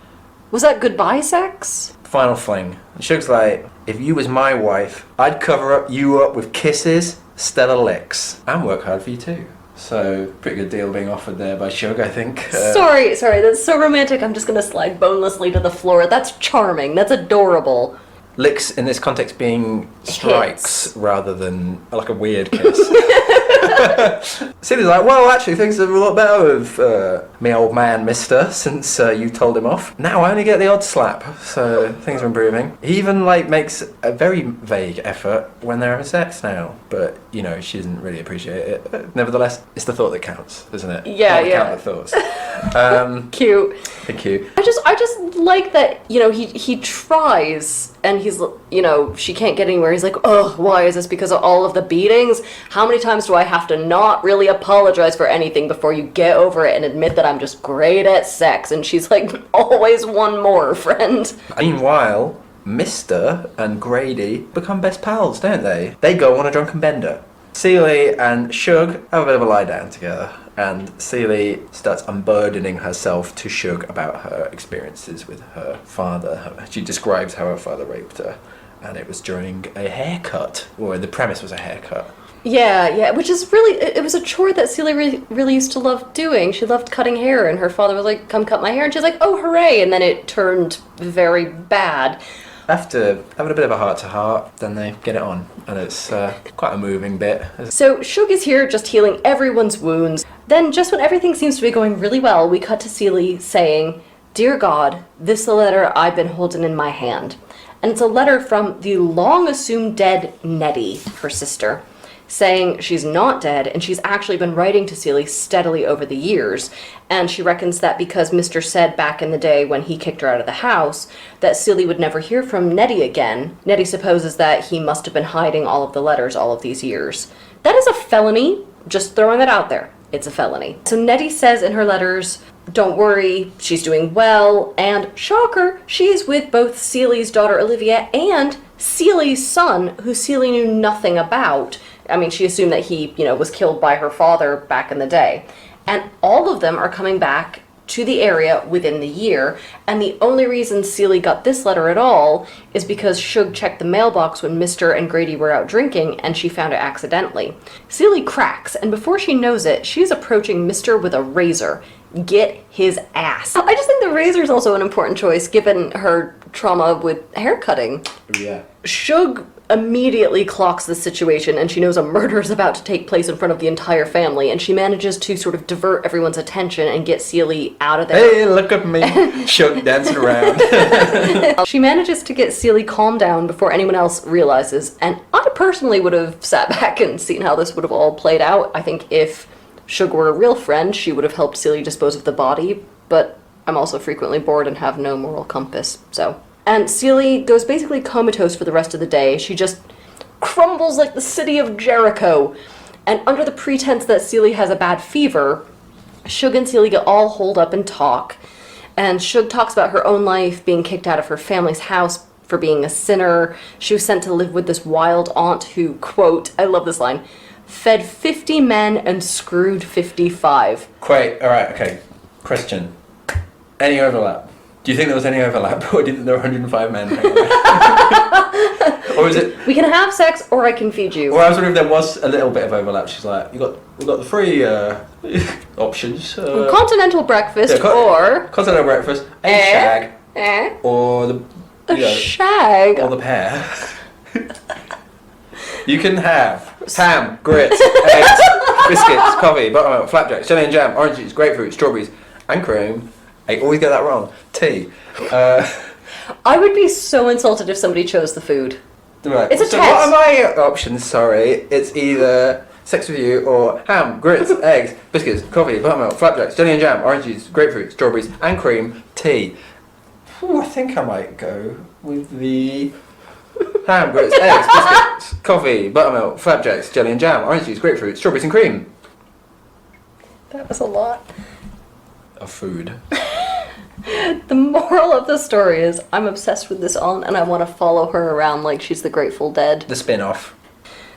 Was that goodbye sex? Final fling. And Shug's like, if you was my wife, I'd cover you up with kisses, stellar licks, and work hard for you too. So, pretty good deal being offered there by Shug, I think. Sorry, that's so romantic. I'm just gonna slide bonelessly to the floor. That's charming. That's adorable. Licks in this context being strikes Hits. rather than like a weird kiss. Celie's like, well, actually, things are a lot better with me old man, mister, since you told him off. Now I only get the odd slap, so things are improving. He even, like, makes a very vague effort when they're having sex now, but, you know, she doesn't really appreciate it. Nevertheless, it's the thought that counts, isn't it? Yeah, Not the yeah. count of thoughts. Cute. Thank you. I just like that, you know, he tries, and he's, you know, she can't get anywhere. He's like, oh, why is this? Because of all of the beatings? How many times do I have to not really apologize for anything before you get over it and admit that I'm just great at sex? And she's like, always one more, friend. Meanwhile, Mr. and Grady become best pals, don't they? They go on a drunken bender. Celie and Shug have a bit of a lie down together, and Celie starts unburdening herself to Shug about her experiences with her father. She describes how her father raped her, and it was during a haircut, or the premise was a haircut. Yeah, which is really, it was a chore that Celie really used to love doing. She loved cutting hair, and her father was like, come cut my hair, and she's like, oh, hooray, and then it turned very bad. After having a bit of a heart-to-heart, then they get it on, and it's quite a moving bit. So Shug is here just healing everyone's wounds. Then, just when everything seems to be going really well, we cut to Celie saying, Dear God, this is the letter I've been holding in my hand. And it's a letter from the long-assumed dead Neddy, her sister, saying she's not dead, and she's actually been writing to Celie steadily over the years. And she reckons that because Mr. said back in the day when he kicked her out of the house that Celie would never hear from Neddy again, Neddy supposes that he must have been hiding all of the letters all of these years. That is a felony, just throwing that out there. It's a felony. So Neddy says in her letters, don't worry, she's doing well, and shocker, she's with both Celie's daughter Olivia and Celie's son, who Celie knew nothing about. I mean, she assumed that he, you know, was killed by her father back in the day. And all of them are coming back to the area within the year, and the only reason Celie got this letter at all is because Shug checked the mailbox when Mr. and Grady were out drinking, and she found it accidentally. Celie cracks, and before she knows it, she's approaching Mr. with a razor. Get his ass. I just think the razor is also an important choice, given her trauma with haircutting. Yeah. Shug immediately clocks the situation, and she knows a murder is about to take place in front of the entire family, and she manages to sort of divert everyone's attention and get Celie out of there. Hey, look at me. Shug dancing around. She manages to get Celie calmed down before anyone else realizes, and I personally would have sat back and seen how this would have all played out. I think if Shug were a real friend, she would have helped Celie dispose of the body, but I'm also frequently bored and have no moral compass, so... And Celie goes basically comatose for the rest of the day. She just crumbles like the city of Jericho. And under the pretense that Celie has a bad fever, Shug and Celie get all holed up and talk. And Shug talks about her own life, being kicked out of her family's house for being a sinner. She was sent to live with this wild aunt who, quote, I love this line, fed 50 men and screwed 55. Wait, alright, okay. Question. Any overlap? Do you think there was any overlap, or do you think there were 105 men hanging around? Or is it... We can have sex, or I can feed you. Or I was wondering if there was a little bit of overlap. She's like, we've got the three options. Continental breakfast, or... Continental breakfast, shag, or the... shag? Or the pear. You can have ham, grits, eggs, biscuits, coffee, buttermilk, flapjacks, jelly and jam, orange juice, grapefruit, strawberries, and cream. I always get that wrong. Tea. I would be so insulted if somebody chose the food. Right. It's a so test. What are my options? Sorry, it's either sex with you or ham, grits, eggs, biscuits, coffee, buttermilk, flapjacks, jelly and jam, orange juice, grapefruit, strawberries, and cream. Tea. Ooh, I think I might go with the ham, grits, eggs, biscuits, coffee, buttermilk, flapjacks, jelly and jam, orange juice, grapefruit, strawberries, and cream. That was a lot. Of food. The moral of the story is I'm obsessed with this aunt and I want to follow her around like she's the Grateful Dead. The spin-off.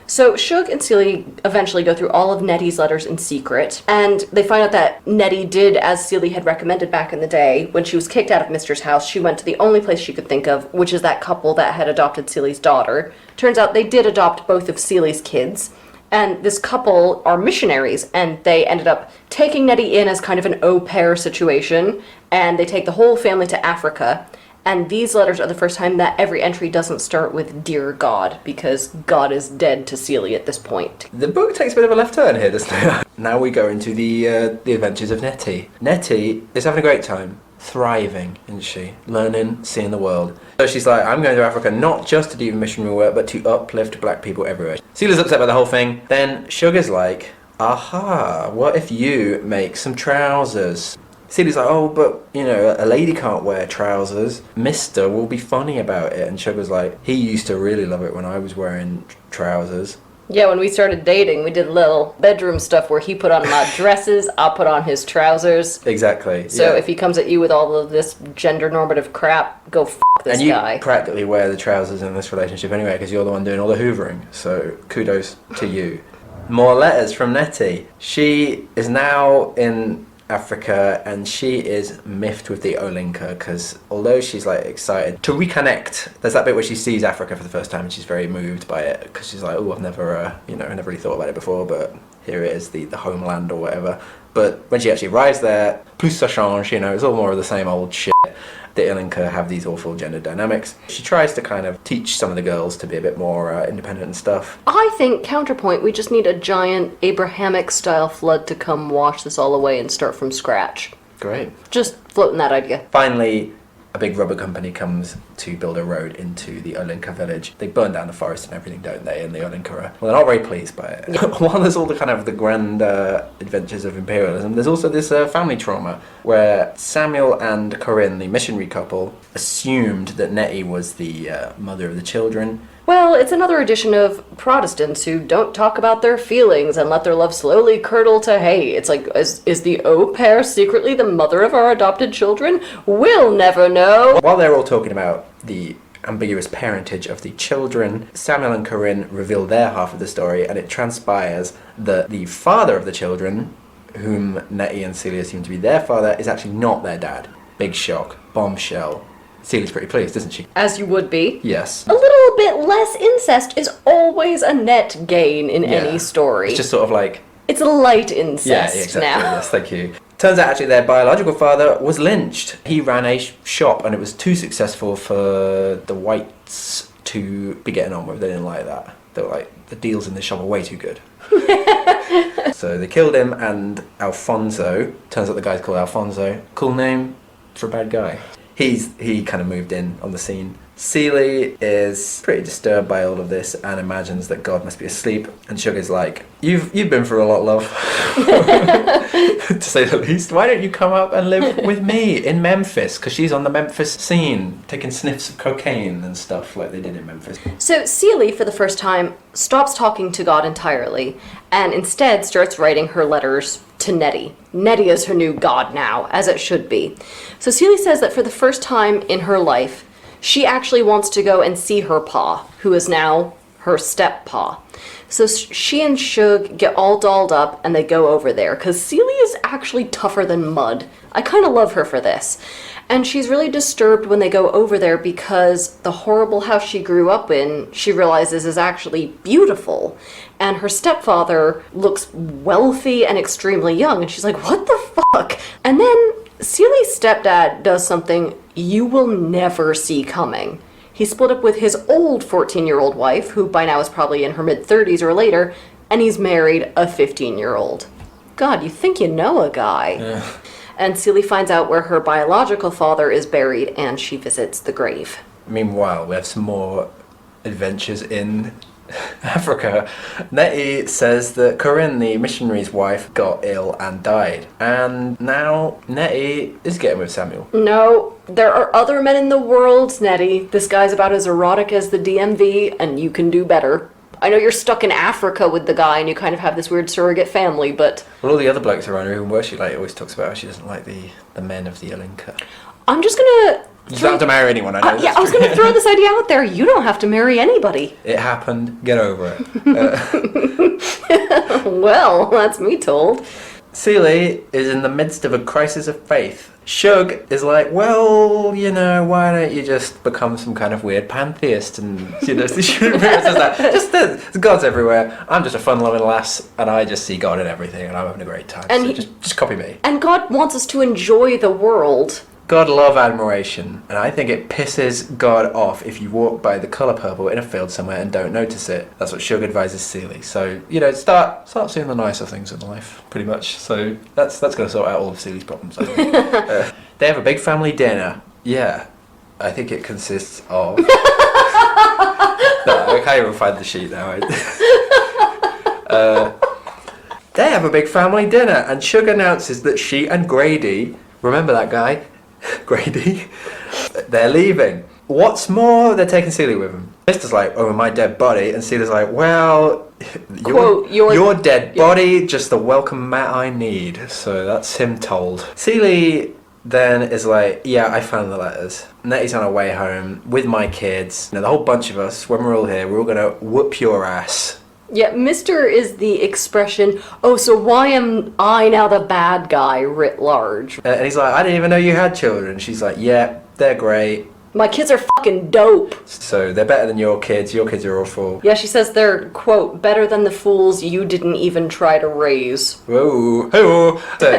So Shug and Celie eventually go through all of Nettie's letters in secret, and they find out that Nettie did as Celie had recommended back in the day. When she was kicked out of Mister's house, she went to the only place she could think of, which is that couple that had adopted Celie's daughter. Turns out they did adopt both of Celie's kids, and this couple are missionaries, and they ended up taking Nettie in as kind of an au pair situation, and they take the whole family to Africa. And these letters are the first time that every entry doesn't start with Dear God, because God is dead to Celie at this point. The book takes a bit of a left turn here, doesn't it? Now we go into the Adventures of Nettie. Nettie is having a great time. Thriving, isn't she? Learning, seeing the world. So she's like, I'm going to Africa not just to do missionary work, but to uplift black people everywhere. Celie's upset by the whole thing. Then Sugar's like, aha, what if you make some trousers? Celie's like, oh, but, a lady can't wear trousers. Mister will be funny about it. And Sugar's like, he used to really love it when I was wearing trousers. Yeah, when we started dating, we did little bedroom stuff where he put on my dresses, I'll put on his trousers. Exactly. So if he comes at you with all of this gender normative crap, go f*** this guy. And you practically wear the trousers in this relationship anyway, because you're the one doing all the hoovering. So kudos to you. More letters from Nettie. She is now in Africa, and she is miffed with the Olinka, because although she's like excited to reconnect, there's that bit where she sees Africa for the first time and she's very moved by it, because she's like, oh, I've never I never really thought about it before, but here it is, the homeland or whatever. But when she actually arrives there, plus ça change, it's all more of the same old shit. The Olinka have these awful gender dynamics. She tries to kind of teach some of the girls to be a bit more independent and stuff. I think, counterpoint, we just need a giant Abrahamic-style flood to come wash this all away and start from scratch. Great. Just floating that idea. Finally, a big rubber company comes to build a road into the Olinka village. They burn down the forest and everything, don't they? And the Olinka are, well, they're not very pleased by it. Yeah. While there's all the kind of the grand adventures of imperialism, there's also this family trauma where Samuel and Corinne, the missionary couple, assumed that Nettie was the mother of the children. Well, it's another edition of Protestants who don't talk about their feelings and let their love slowly curdle to hay. It's like, is the au pair secretly the mother of our adopted children? We'll never know. While they're all talking about the ambiguous parentage of the children, Samuel and Corinne reveal their half of the story, and it transpires that the father of the children, whom Nettie and Celie assume to be their father, is actually not their dad. Big shock. Bombshell. Celie's pretty pleased, isn't she? As you would be. Yes. A little bit less incest is always a net gain in any story. It's just sort of like... It's a light incest exactly. now. Yes, thank you. Turns out actually their biological father was lynched. He ran a shop and it was too successful for the whites to be getting on with. They didn't like that. They were like, the deals in this shop are way too good. So they killed him, and Alfonso, turns out the guy's called Alfonso. Cool name for a bad guy. He kind of moved in on the scene. Celie is pretty disturbed by all of this and imagines that God must be asleep. And Sugar's like, you've been through a lot, love. To say the least. Why don't you come up and live with me in Memphis? Because she's on the Memphis scene, taking sniffs of cocaine and stuff like they did in Memphis. So Celie, for the first time, stops talking to God entirely and instead starts writing her letters to Neddy. Neddy is her new god now, as it should be. So Celie says that for the first time in her life, she actually wants to go and see her pa, who is now her step-pa. So she and Shug get all dolled up and they go over there, because Celie is actually tougher than mud. I kind of love her for this. And she's really disturbed when they go over there because the horrible house she grew up in, she realizes is actually beautiful. And her stepfather looks wealthy and extremely young. And she's like, what the fuck? And then Celie's stepdad does something you will never see coming. He split up with his old 14-year-old wife, who by now is probably in her mid-30s or later, and he's married a 15-year-old. God, you think you know a guy. Yeah. And Celie finds out where her biological father is buried, and she visits the grave. Meanwhile, we have some more adventures in Africa. Nettie says that Corinne, the missionary's wife, got ill and died. And now Nettie is getting with Samuel. No, there are other men in the world, Neddy. This guy's about as erotic as the DMV, and you can do better. I know you're stuck in Africa with the guy and you kind of have this weird surrogate family, but... Well, all the other blokes around her, even worse, she always talks about how she doesn't like the men of the Alinka. I'm just gonna... You don't have to marry anyone, I know. Yeah, I was going to throw this idea out there. You don't have to marry anybody. It happened. Get over it. Well, that's me told. Celie is in the midst of a crisis of faith. Shug is like, well, you know, why don't you just become some kind of weird pantheist? And, you know, she realizes that. Just there's God's everywhere. I'm just a fun-loving lass, and I just see God in everything, and I'm having a great time. And so just copy me. And God wants us to enjoy the world. God love admiration, and I think it pisses God off if you walk by the colour purple in a field somewhere and don't notice it. That's what Shug advises Celie. So, you know, start seeing the nicer things in life, pretty much. So that's going to sort out all of Celie's problems, I think. They have a big family dinner. Yeah, I think it consists of... No, I can't even find the sheet now. They have a big family dinner, and Shug announces that she and Grady, remember that guy? Grady, they're leaving. What's more, they're taking Celie with them. Mister's like, over my dead body, and Celie's like, well, Quote, your dead body, just the welcome mat I need. So that's him told. Celie then is like, yeah, I found the letters. Nettie's on her way home with my kids. You know, the whole bunch of us, when we're all here, we're all gonna whoop your ass. Yeah, Mr. is the expression, oh, so why am I now the bad guy writ large? And he's like, I didn't even know you had children. She's like, yeah, they're great. My kids are fucking dope. So they're better than your kids are awful. Yeah, she says they're, quote, better than the fools you didn't even try to raise. Whoa, whoa. So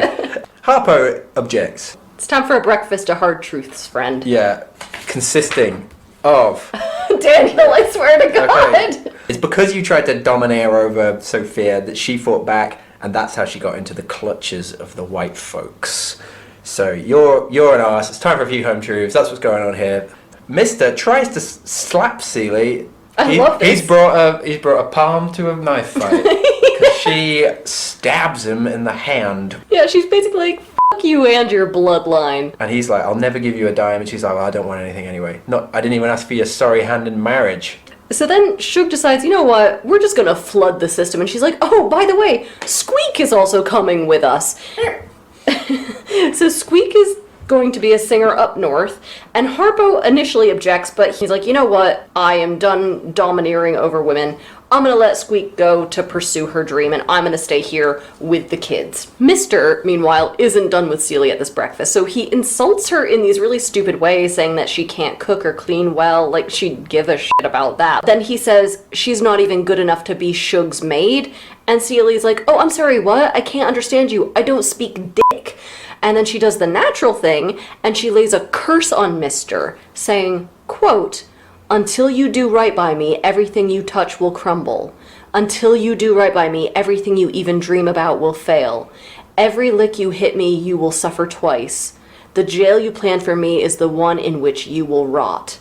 Harpo objects. It's time for a breakfast of hard truths, friend. Yeah, consisting of... Daniel, I swear to God. Okay. It's because you tried to domineer over Sophia that she fought back, and that's how she got into the clutches of the white folks. So you're an arse. It's time for a few home truths. That's what's going on here. Mister tries to slap Celie. I love this. He's brought a palm to a knife fight. 'Cause she stabs him in the hand. Yeah, she's basically like, fuck you and your bloodline. And he's like, I'll never give you a dime. And she's like, well, I don't want anything anyway. I didn't even ask for your sorry hand in marriage. So then Shug decides, you know what, we're just gonna flood the system. And she's like, oh, by the way, Squeak is also coming with us. So Squeak is going to be a singer up north, and Harpo initially objects, but he's like, you know what, I am done domineering over women. I'm gonna let Squeak go to pursue her dream, and I'm gonna stay here with the kids. Mr., meanwhile, isn't done with Celie at this breakfast, so he insults her in these really stupid ways, saying that she can't cook or clean well, like she'd give a shit about that. Then he says she's not even good enough to be Shug's maid, and Celie's like, oh, I'm sorry, what? I can't understand you. I don't speak dick. And then she does the natural thing, and she lays a curse on Mr., saying, quote, until you do right by me, everything you touch will crumble. Until you do right by me, everything you even dream about will fail. Every lick you hit me, you will suffer twice. The jail you plan for me is the one in which you will rot.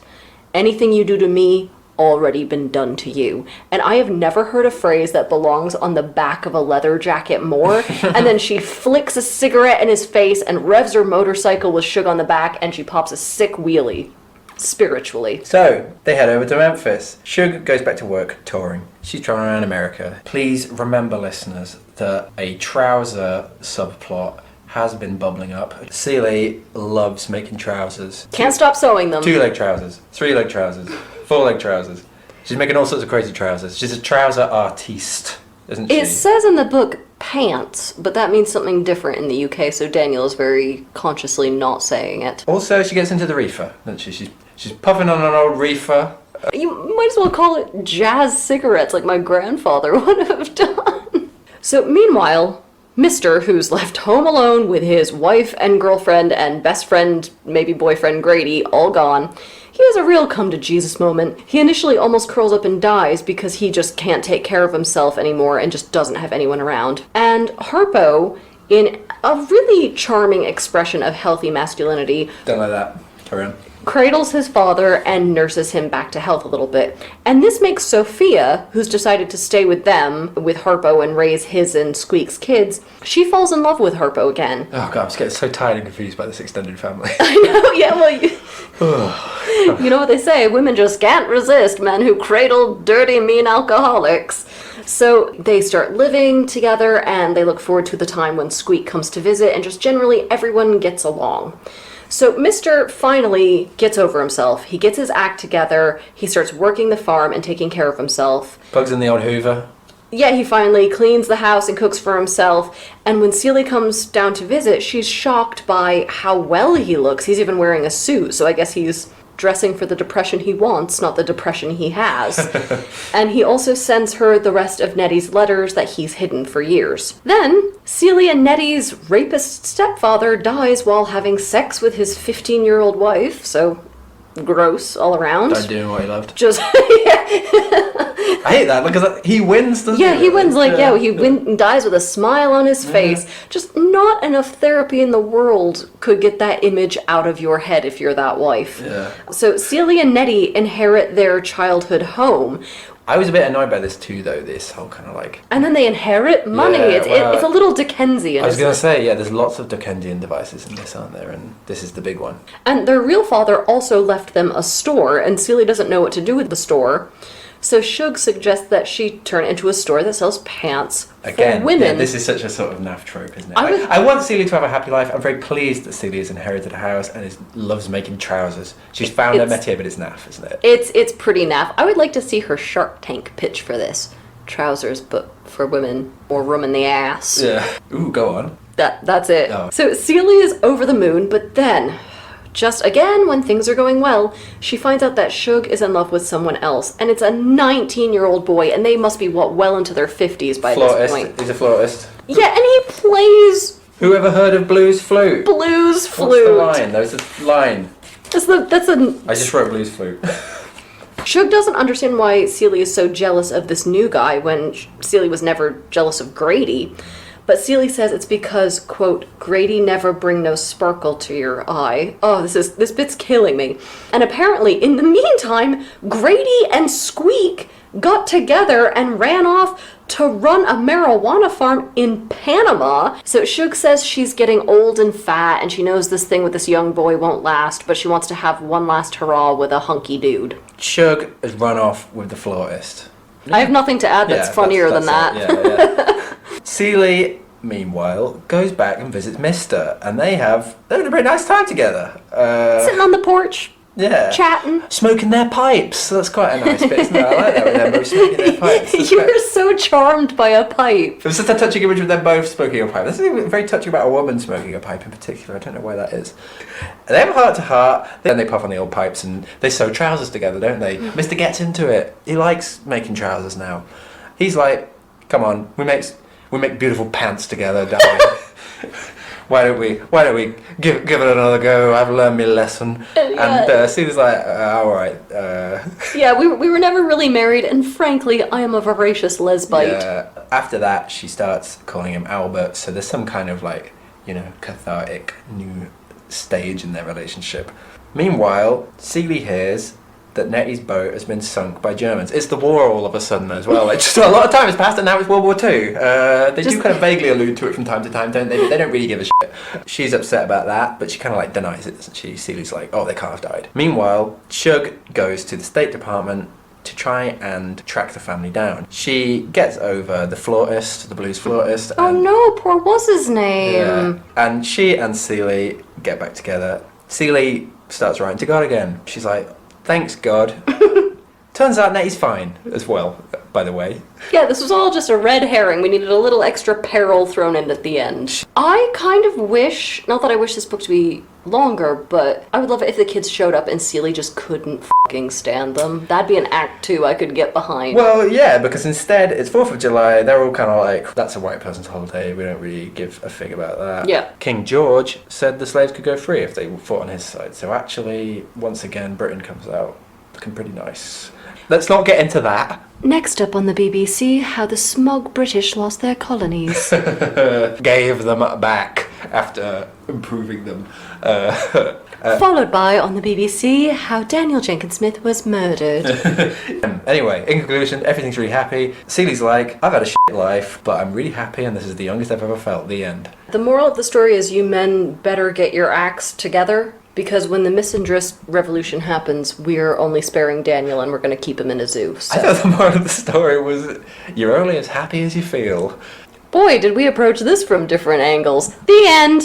Anything you do to me, already been done to you. And I have never heard a phrase that belongs on the back of a leather jacket more. And then she flicks a cigarette in his face and revs her motorcycle with Shug on the back, and she pops a sick wheelie. Spiritually. So, they head over to Memphis. Shug goes back to work, touring. She's traveling around America. Please remember, listeners, that a trouser subplot has been bubbling up. Celie loves making trousers. Can't stop sewing them. 2-leg trousers, 3-leg trousers, 4-leg trousers. She's making all sorts of crazy trousers. She's a trouser artiste, isn't she? It says in the book pants, but that means something different in the UK, so Daniel is very consciously not saying it. Also, she gets into the reefer, doesn't she? She's puffing on an old reefer. You might as well call it jazz cigarettes like my grandfather would have done. So meanwhile, Mr., who's left home alone with his wife and girlfriend and best friend, maybe boyfriend Grady, all gone, he has a real come-to-Jesus moment. He initially almost curls up and dies because he just can't take care of himself anymore and just doesn't have anyone around. And Harpo, in a really charming expression of healthy masculinity... Don't like that. Carry on. Cradles his father and nurses him back to health a little bit. And this makes Sophia, who's decided to stay with them, with Harpo, and raise his and Squeak's kids, she falls in love with Harpo again. Oh god, I'm just getting so tired and confused by this extended family. I know, yeah, well, you know what they say, women just can't resist men who cradle dirty, mean alcoholics. So they start living together, and they look forward to the time when Squeak comes to visit, and just generally everyone gets along. So Mr. finally gets over himself. He gets his act together. He starts working the farm and taking care of himself. Plugs in the old Hoover. Yeah, he finally cleans the house and cooks for himself. And when Celie comes down to visit, she's shocked by how well he looks. He's even wearing a suit, so I guess he's dressing for the depression he wants, not the depression he has. And he also sends her the rest of Nettie's letters that he's hidden for years. Then, Celie and Nettie's rapist stepfather dies while having sex with his 15-year-old wife, so gross all around. Died doing what he loved. Just, I hate that, because he wins, doesn't he? Yeah, he wins, he dies with a smile on his face. Just not enough therapy in the world could get that image out of your head if you're that wife. Yeah. So Celie and Neddy inherit their childhood home. I was a bit annoyed by this too, though, this whole kind of like... And then they inherit money. Yeah, it's a little Dickensian. I was going to say, yeah, there's lots of Dickensian devices in this, aren't there? And this is the big one. And their real father also left them a store, and Celie doesn't know what to do with the store. So Shug suggests that she turn it into a store that sells pants for women. Yeah, this is such a sort of naff trope, isn't it? I want Celie to have a happy life. I'm very pleased that Celie has inherited a house and loves making trousers. She's found her métier, but it's naff, isn't it? It's pretty naff. I would like to see her Shark Tank pitch for this. Trousers, but for women. More room in the ass. Yeah. Ooh, go on. That's it. Oh. So Celie is over the moon, but then... just again, when things are going well, she finds out that Shug is in love with someone else, and it's a 19-year-old boy, and they must be, well into their 50s by this point. He's a flautist. Yeah, and he plays... Who ever heard of blues flute? Blues flute. What's the line? There's a line. That's a... I just wrote blues flute. Shug doesn't understand why Celie is so jealous of this new guy when Celie was never jealous of Grady. But Celie says it's because, quote, Grady never bring no sparkle to your eye. Oh, this bit's killing me. And apparently, in the meantime, Grady and Squeak got together and ran off to run a marijuana farm in Panama. So Shug says she's getting old and fat, and she knows this thing with this young boy won't last, but she wants to have one last hurrah with a hunky dude. Shug has run off with the flautist. I have nothing to add that's funnier than that. Yeah. Celie, meanwhile, goes back and visits Mister, and they're having a very nice time together. Sitting on the porch, yeah, chatting, smoking their pipes. So that's quite a nice bit, isn't it? I like that with them both smoking their pipes. You were so charmed by a pipe. It was just a touching image of them both smoking a pipe. There's something very touching about a woman smoking a pipe in particular. I don't know why that is. And they have a heart-to-heart, then they puff on the old pipes and they sew trousers together, don't they? Mister gets into it. He likes making trousers now. He's like, come on, we make beautiful pants together, darling. Why don't we give it another go? I've learned me a lesson. Yeah. And Celie's like, all right. Yeah, we were never really married, and frankly, I am a voracious lesbite. Yeah. After that, she starts calling him Albert. So there's some kind of like, cathartic new stage in their relationship. Meanwhile, Celie hears that Nettie's boat has been sunk by Germans. It's the war all of a sudden as well. Like, just a lot of time has passed and now it's World War II. They do kind of vaguely allude to it from time to time, don't they? But they don't really give a shit. She's upset about that, but she kind of like denies it, doesn't she? Celie's like, oh, they can't have died. Meanwhile, Shug goes to the State Department to try and track the family down. She gets over the flautist, the blues flautist. Oh no, poor what's his name? Yeah. And she and Celie get back together. Celie starts writing to God again. She's like, thanks, God. Turns out Nettie's fine as well, by the way. Yeah, this was all just a red herring. We needed a little extra peril thrown in at the end. I kind of wish, not that I wish this book to be longer, but I would love it if the kids showed up and Celie just couldn't fucking stand them. That'd be an act 2 I could get behind. Well, yeah, because instead it's 4th of July, they're all kind of like, that's a white person's holiday, we don't really give a fig about that. Yeah. King George said the slaves could go free if they fought on his side. So actually, once again, Britain comes out looking pretty nice. Let's not get into that. Next up on the BBC, how the smug British lost their colonies. Gave them back after improving them. Followed by, on the BBC, how Daniel Jenkins Smith was murdered. Anyway, in conclusion, everything's really happy. Celie's like, I've had a shit life, but I'm really happy and this is the youngest I've ever felt. The end. The moral of the story is you men better get your acts together, because when the misandrist revolution happens, we're only sparing Daniel and we're going to keep him in a zoo. So. I thought the moral of the story was, you're only as happy as you feel. Boy, did we approach this from different angles. The end!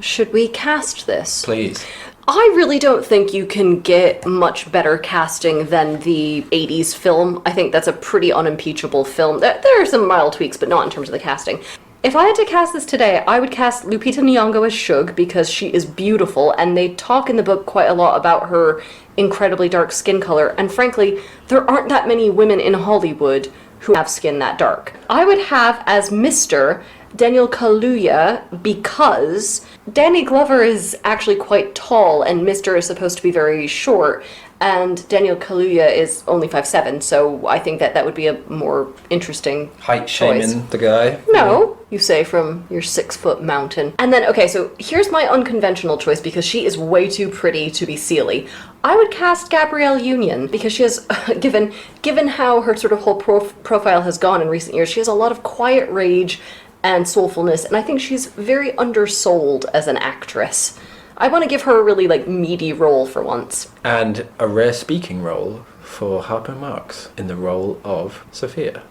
Should we cast this? Please. I really don't think you can get much better casting than the 80s film. I think that's a pretty unimpeachable film. There are some mild tweaks, but not in terms of the casting. If I had to cast this today, I would cast Lupita Nyong'o as Shug because she is beautiful, and they talk in the book quite a lot about her incredibly dark skin color, and frankly, there aren't that many women in Hollywood who have skin that dark. I would have as Mr. Daniel Kaluuya because Danny Glover is actually quite tall and Mr. is supposed to be very short, and Daniel Kaluuya is only 5'7", so I think that would be a more interesting Height choice. shaming the guy. No, you say from your 6-foot mountain. And then, okay, so here's my unconventional choice because she is way too pretty to be Celie. I would cast Gabrielle Union because she has, given how her sort of whole profile has gone in recent years, she has a lot of quiet rage and soulfulness, and I think she's very undersold as an actress. I want to give her a really, meaty role for once. And a rare speaking role for Harpo Marx in the role of Sophia.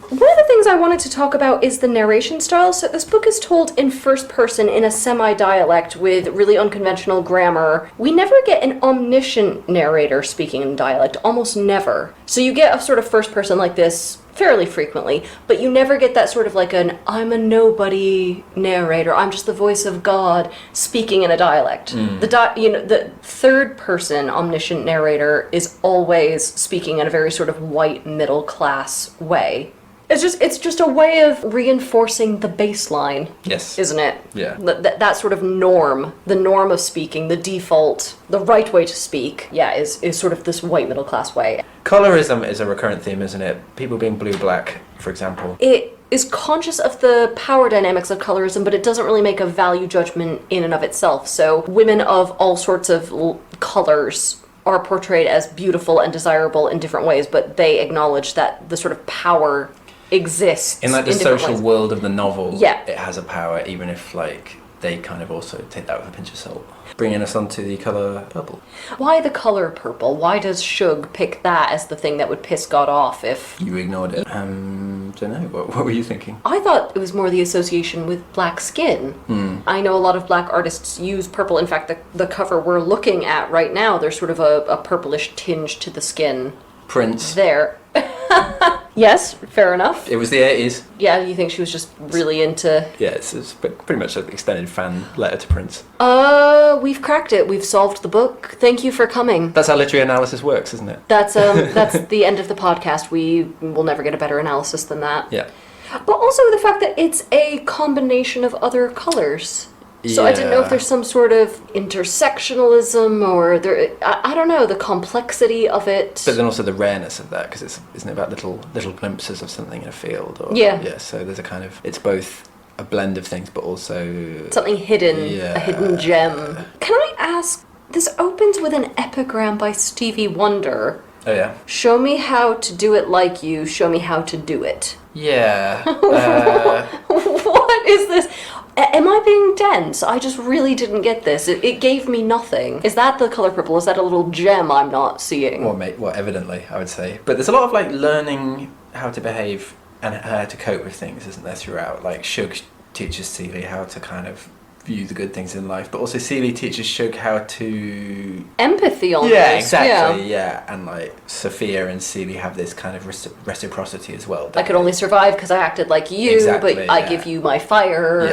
One of the things I wanted to talk about is the narration style. So this book is told in first person in a semi-dialect with really unconventional grammar. We never get an omniscient narrator speaking in dialect, almost never. So you get a sort of first person like this fairly frequently, but you never get that sort of I'm a nobody narrator, I'm just the voice of God speaking in a dialect. The third person omniscient narrator is always speaking in a very sort of white middle class way. It's just a way of reinforcing the baseline. Yes. Isn't it? Yeah. That sort of norm, the norm of speaking, the default, the right way to speak, is sort of this white middle class way. Colorism is a recurrent theme, isn't it? People being blue-black, for example. It is conscious of the power dynamics of colorism, but it doesn't really make a value judgment in and of itself. So women of all sorts of colors are portrayed as beautiful and desirable in different ways, but they acknowledge that the sort of power exists in the social ways. world of the novel. Yeah. It has a power, even if they kind of also take that with a pinch of salt. Bringing us on to the colour purple. Why the colour purple? Why does Shug pick that as the thing that would piss God off if... You ignored it. Don't know. What were you thinking? I thought it was more the association with black skin. I know a lot of black artists use purple. In fact, the cover we're looking at right now, there's sort of a purplish tinge to the skin. Prince. There. Yes, fair enough. It was the 80s. Yeah, you think she was just really into... Yeah, it's pretty much an extended fan letter to Prince. We've cracked it. We've solved the book. Thank you for coming. That's how literary analysis works, isn't it? That's the end of the podcast. We will never get a better analysis than that. Yeah. But also the fact that it's a combination of other colors. So I didn't know if there's some sort of intersectionalism or I don't know, the complexity of it. But then also the rareness of that, because isn't it about little glimpses of something in a field? Or, yeah. Yeah, so there's a kind of, it's both a blend of things, but also... something hidden, a hidden gem. Can I ask, this opens with an epigram by Stevie Wonder. Oh yeah. Show me how to do it like you, show me how to do it. Yeah. What is this? Am I being dense? I just really didn't get this. It gave me nothing. Is that the colour purple? Is that a little gem I'm not seeing? Well, evidently, I would say. But there's a lot of learning how to behave and how to cope with things, isn't there, throughout? Shug teaches Celie how to kind of view the good things in life, but also Celie teaches Shug how to... Empathy almost. Yeah, exactly, yeah. And like Sophia and Celie have this kind of reciprocity as well. I could only survive because I acted like you, but I give you my fire.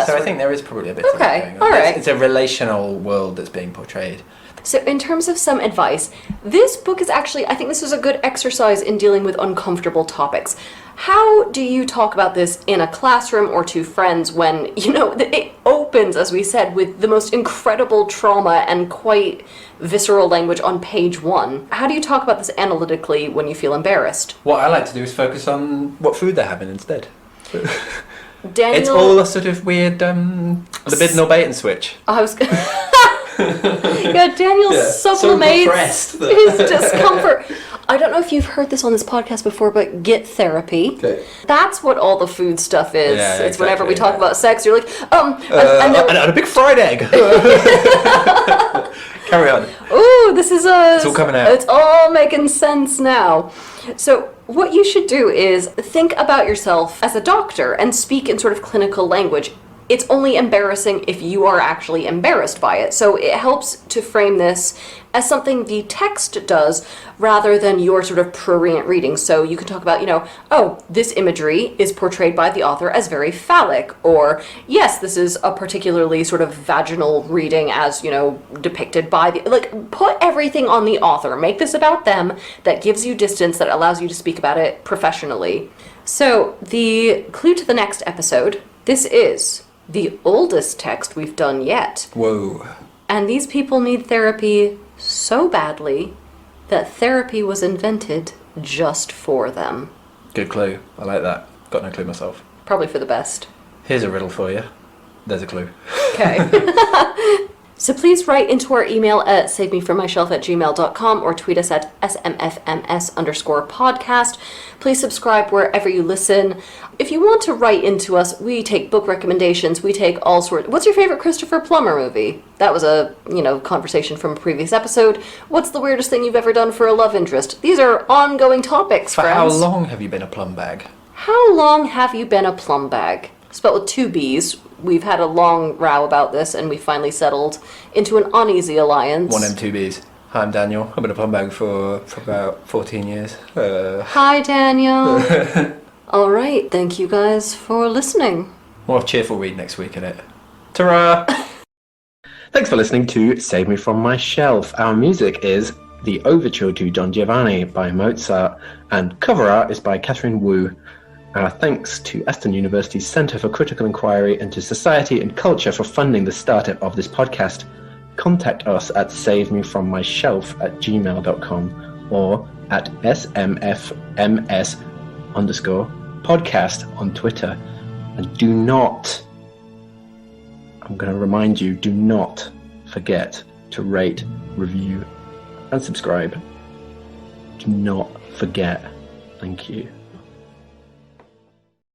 So I think there is probably a bit of that going on. All right. It's a relational world that's being portrayed. So in terms of some advice, this book is actually, I think this is a good exercise in dealing with uncomfortable topics. How do you talk about this in a classroom or to friends when, it opens, as we said, with the most incredible trauma and quite visceral language on page 1? How do you talk about this analytically when you feel embarrassed? What I like to do is focus on what food they're having instead. Daniel... It's all a sort of weird libidinal bait and switch. I was... Yeah, Daniel sublimates his discomfort. I don't know if you've heard this on this podcast before, but get therapy. Okay. That's what all the food stuff is. Yeah, it's whenever we talk about sex, you're like, and a big fried egg. Carry on. Ooh, this is it's all coming out. It's all making sense now. So what you should do is think about yourself as a doctor and speak in sort of clinical language. It's only embarrassing if you are actually embarrassed by it. So it helps to frame this as something the text does rather than your sort of prurient reading. So you can talk about, this imagery is portrayed by the author as very phallic, or yes, this is a particularly sort of vaginal reading as, depicted by put everything on the author. Make this about them. That gives you distance, that allows you to speak about it professionally. So the clue to the next episode, this is the oldest text we've done yet. Whoa. And these people need therapy so badly that therapy was invented just for them. Good clue. I like that. Got no clue myself. Probably for the best. Here's a riddle for you. There's a clue. Okay. So please write into our email at savemefrommyshelf@gmail.com or tweet us at smfms_podcast. Please subscribe wherever you listen. If you want to write into us, we take book recommendations. We take all sorts. What's your favorite Christopher Plummer movie? That was a, conversation from a previous episode. What's the weirdest thing you've ever done for a love interest? These are ongoing topics, friends. For how long have you been a plum bag? How long have you been a plum bag? Spelled with 2 B's. We've had a long row about this, and we finally settled into an uneasy alliance. 1 M, 2 B's. Hi, I'm Daniel. I've been a plum bag for about 14 years. Hi, Daniel. All right. Thank you guys for listening. More cheerful read next week, innit? Ta-ra! Thanks for listening to Save Me From My Shelf. Our music is The Overture to Don Giovanni by Mozart, and cover art is by Catherine Wu. Our thanks to Aston University's Centre for Critical Inquiry into Society and Culture for funding the startup of this podcast. Contact us at savemefrommyshelf@gmail.com or at smfms_podcast on Twitter. And do not, I'm going to remind you, do not forget to rate, review, and subscribe. Do not forget. Thank you.